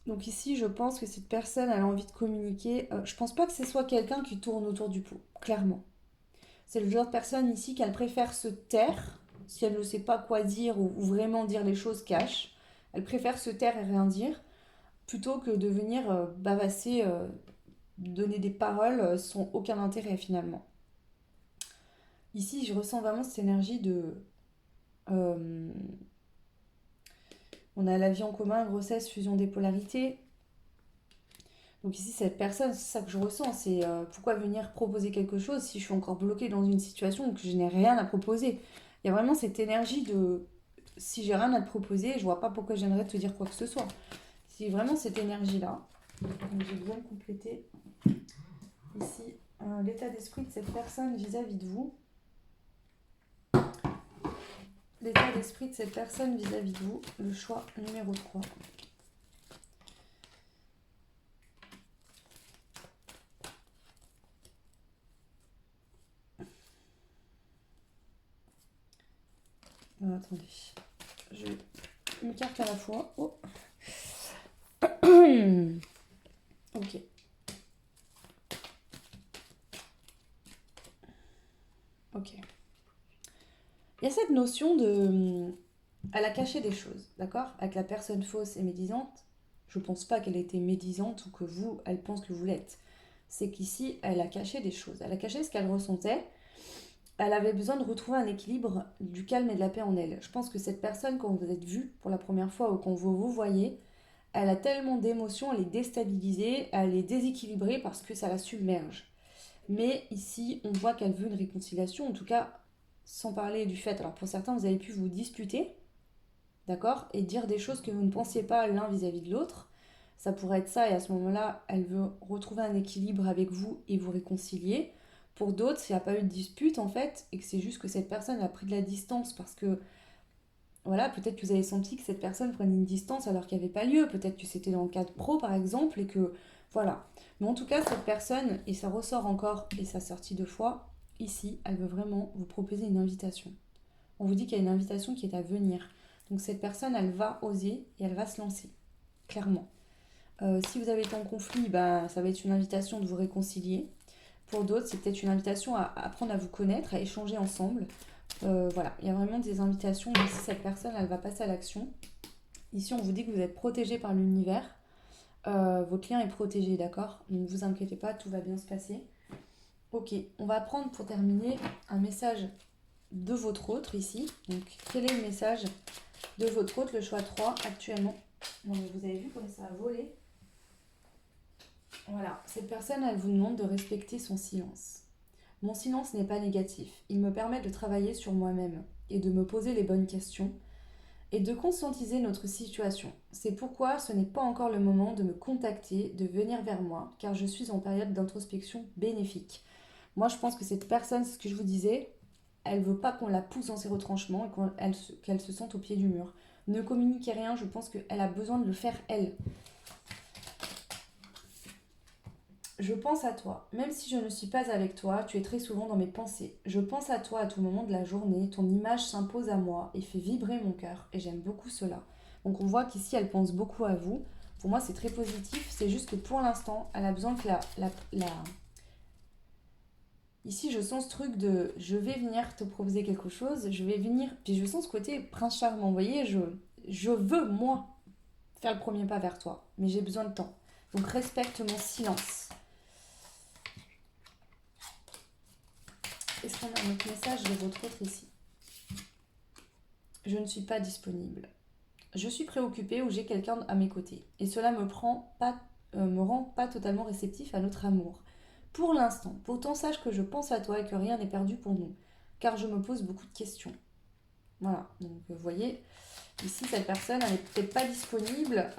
Speaker 1: Donc ici, je pense que cette personne elle a envie de communiquer. Je pense pas que ce soit quelqu'un qui tourne autour du pot, clairement. C'est le genre de personne ici qu'elle préfère se taire, si elle ne sait pas quoi dire ou vraiment dire les choses cash. Elle préfère se taire et rien dire, plutôt que de venir bavasser, donner des paroles sans aucun intérêt finalement. Ici, je ressens vraiment cette énergie de... euh, on a la vie en commun, grossesse, fusion des polarités. Donc ici, cette personne, c'est ça que je ressens, c'est pourquoi venir proposer quelque chose si je suis encore bloquée dans une situation où que je n'ai rien à proposer. Il y a vraiment cette énergie de si j'ai rien à te proposer, je vois pas pourquoi j'aimerais te dire quoi que ce soit. C'est vraiment cette énergie-là. Donc j'ai besoin de compléter ici l'état d'esprit de cette personne vis-à-vis de vous. L'état d'esprit de cette personne vis-à-vis de vous, le choix numéro 3. Attendez, je une carte à la fois. Oh. Ok. Ok. Il y a cette notion de... Elle a caché des choses, d'accord? Avec la personne fausse et médisante, je pense pas qu'elle était médisante ou que vous, elle pense que vous l'êtes. C'est qu'ici, elle a caché des choses. Elle a caché ce qu'elle ressentait. elle avait besoin de retrouver un équilibre, du calme et de la paix en elle. Je pense que cette personne, quand vous êtes vu pour la première fois ou quand vous vous voyez, elle a tellement d'émotions, elle est déstabilisée, elle est déséquilibrée parce que ça la submerge. Mais ici, on voit qu'elle veut une réconciliation, en tout cas, sans parler du fait. Alors pour certains, vous avez pu vous disputer, d'accord, et dire des choses que vous ne pensiez pas l'un vis-à-vis de l'autre. Ça pourrait être ça, et à ce moment-là, elle veut retrouver un équilibre avec vous et vous réconcilier. Pour d'autres, s'il n'y a pas eu de dispute, en fait, et que c'est juste que cette personne a pris de la distance parce que, voilà, peut-être que vous avez senti que cette personne prenait une distance alors qu'il n'y avait pas lieu. Peut-être que c'était dans le cadre pro, par exemple, et que, voilà. Mais en tout cas, cette personne, et ça ressort encore, et ça sortit deux fois, ici, elle veut vraiment vous proposer une invitation. On vous dit qu'il y a une invitation qui est à venir. Donc cette personne, elle va oser et elle va se lancer, clairement. Si vous avez été en conflit, bah, ça va être une invitation de vous réconcilier. Pour d'autres, c'est peut-être une invitation à apprendre à vous connaître, à échanger ensemble. Voilà, il y a vraiment des invitations. Et si cette personne, elle va passer à l'action. Ici, on vous dit que vous êtes protégé par l'univers. Votre lien est protégé, d'accord? Donc ne vous inquiétez pas, tout va bien se passer. Ok, on va prendre pour terminer un message de votre autre ici. Donc, quel est le message de votre autre, le choix 3 actuellement? Non, mais vous avez vu comme ça a volé. Voilà, cette personne, elle vous demande de respecter son silence. Mon silence n'est pas négatif. Il me permet de travailler sur moi-même et de me poser les bonnes questions et de conscientiser notre situation. C'est pourquoi ce n'est pas encore le moment de me contacter, de venir vers moi, car je suis en période d'introspection bénéfique. Moi, je pense que cette personne, c'est ce que je vous disais, elle veut pas qu'on la pousse dans ses retranchements et qu'elle se sente au pied du mur. Ne communiquez rien, je pense qu'elle a besoin de le faire elle. Je pense à toi. Même si je ne suis pas avec toi, tu es très souvent dans mes pensées. Je pense à toi à tout moment de la journée. Ton image s'impose à moi et fait vibrer mon cœur. Et j'aime beaucoup cela. Donc on voit qu'ici, elle pense beaucoup à vous. Pour moi, c'est très positif. C'est juste que pour l'instant, elle a besoin que Ici, je sens ce truc de je vais venir te proposer quelque chose, je vais venir. Puis je sens ce côté prince charmant. Vous voyez, je veux, moi, faire le premier pas vers toi. Mais j'ai besoin de temps. Donc respecte mon silence. Est-ce qu'on a un autre message de votre autre ici? Je ne suis pas disponible. Je suis préoccupée ou j'ai quelqu'un à mes côtés. Et cela me rend pas totalement réceptif à notre amour. Pour l'instant, pourtant sache que je pense à toi et que rien n'est perdu pour nous. Car je me pose beaucoup de questions. Voilà, donc vous voyez, ici cette personne elle n'est peut-être pas disponible,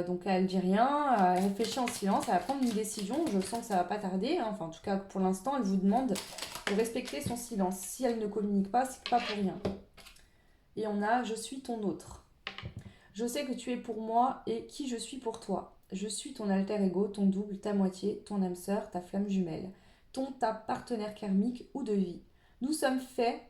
Speaker 1: donc elle dit rien, elle réfléchit en silence, elle va prendre une décision, je sens que ça va pas tarder, hein. Enfin en tout cas pour l'instant elle vous demande de respecter son silence. Si elle ne communique pas, c'est pas pour rien. Et on a je suis ton autre. Je sais que tu es pour moi et qui je suis pour toi. Je suis ton alter ego, ton double, ta moitié, ton âme sœur, ta flamme jumelle, ta partenaire karmique ou de vie. Nous sommes faits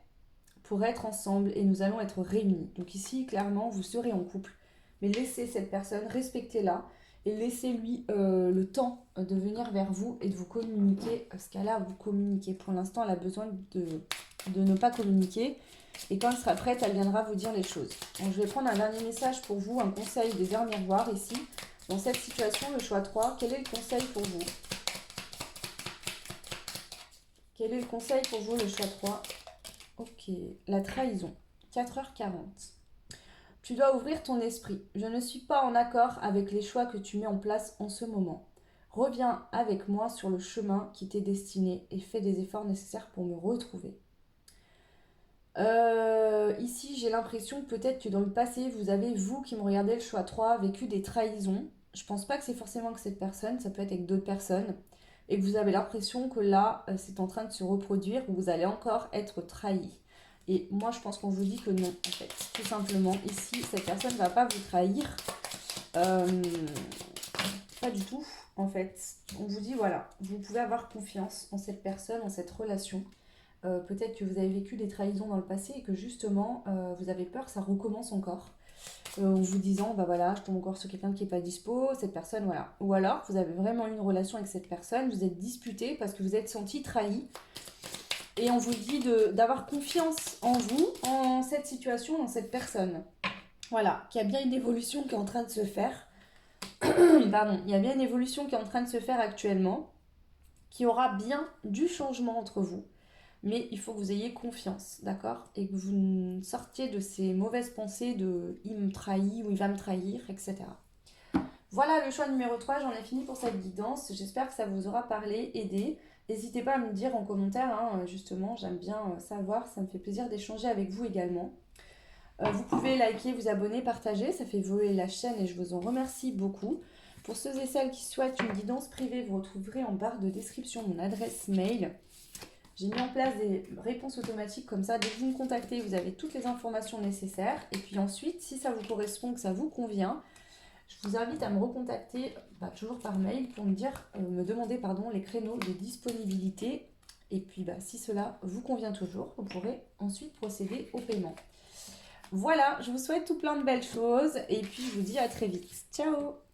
Speaker 1: pour être ensemble et nous allons être réunis. Donc ici, clairement, vous serez en couple. Mais laissez cette personne, respectez-la et laissez-lui le temps de venir vers vous et de vous communiquer ce qu'elle a à vous communiquer. Pour l'instant, elle a besoin de ne pas communiquer. Et quand elle sera prête, elle viendra vous dire les choses. Donc je vais prendre un dernier message pour vous, un conseil des heures miroirs ici. Dans cette situation, le choix 3, quel est le conseil pour vous? Quel est le conseil pour vous, le choix 3? Ok, la trahison. 4h40. Tu dois ouvrir ton esprit. Je ne suis pas en accord avec les choix que tu mets en place en ce moment. Reviens avec moi sur le chemin qui t'est destiné et fais des efforts nécessaires pour me retrouver. Ici, j'ai l'impression que peut-être que dans le passé, vous avez, vous qui me regardez le choix 3, vécu des trahisons. Je pense pas que c'est forcément que cette personne, ça peut être avec d'autres personnes. Et que vous avez l'impression que là, c'est en train de se reproduire, ou vous allez encore être trahi. Et moi, je pense qu'on vous dit que non, en fait. Tout simplement, ici, cette personne ne va pas vous trahir. Euh, Pas du tout, en fait. On vous dit, voilà, vous pouvez avoir confiance en cette personne, en cette relation. Peut-être que vous avez vécu des trahisons dans le passé et que justement, vous avez peur que ça recommence encore. En vous disant, bah voilà, je tombe encore sur quelqu'un qui n'est pas dispo, cette personne, voilà. Ou alors, vous avez vraiment eu une relation avec cette personne, vous êtes disputé parce que vous êtes senti trahi. Et on vous dit d'avoir confiance en vous, en cette situation, dans cette personne. Voilà, qu'il y a bien une évolution qui est en train de se faire. Pardon, il y a bien une évolution qui est en train de se faire actuellement, qui aura bien du changement entre vous. mais il faut que vous ayez confiance, d'accord? Et que vous sortiez de ces mauvaises pensées de il me trahit ou il va me trahir, etc. Voilà le choix numéro 3. J'en ai fini pour cette guidance. J'espère que ça vous aura parlé, aidé. N'hésitez pas à me dire en commentaire, hein, justement, j'aime bien savoir, ça me fait plaisir d'échanger avec vous également. Vous pouvez liker, vous abonner, partager, ça fait évoluer la chaîne et je vous en remercie beaucoup. Pour ceux et celles qui souhaitent une guidance privée, vous retrouverez en barre de description mon adresse mail. J'ai mis en place des réponses automatiques comme ça. Dès que vous me contactez, vous avez toutes les informations nécessaires. Et puis ensuite, si ça vous correspond, que ça vous convient, je vous invite à me recontacter toujours par mail pour me demander les créneaux de disponibilité. Et puis si cela vous convient toujours, vous pourrez ensuite procéder au paiement. Voilà, je vous souhaite tout plein de belles choses et puis je vous dis à très vite. Ciao!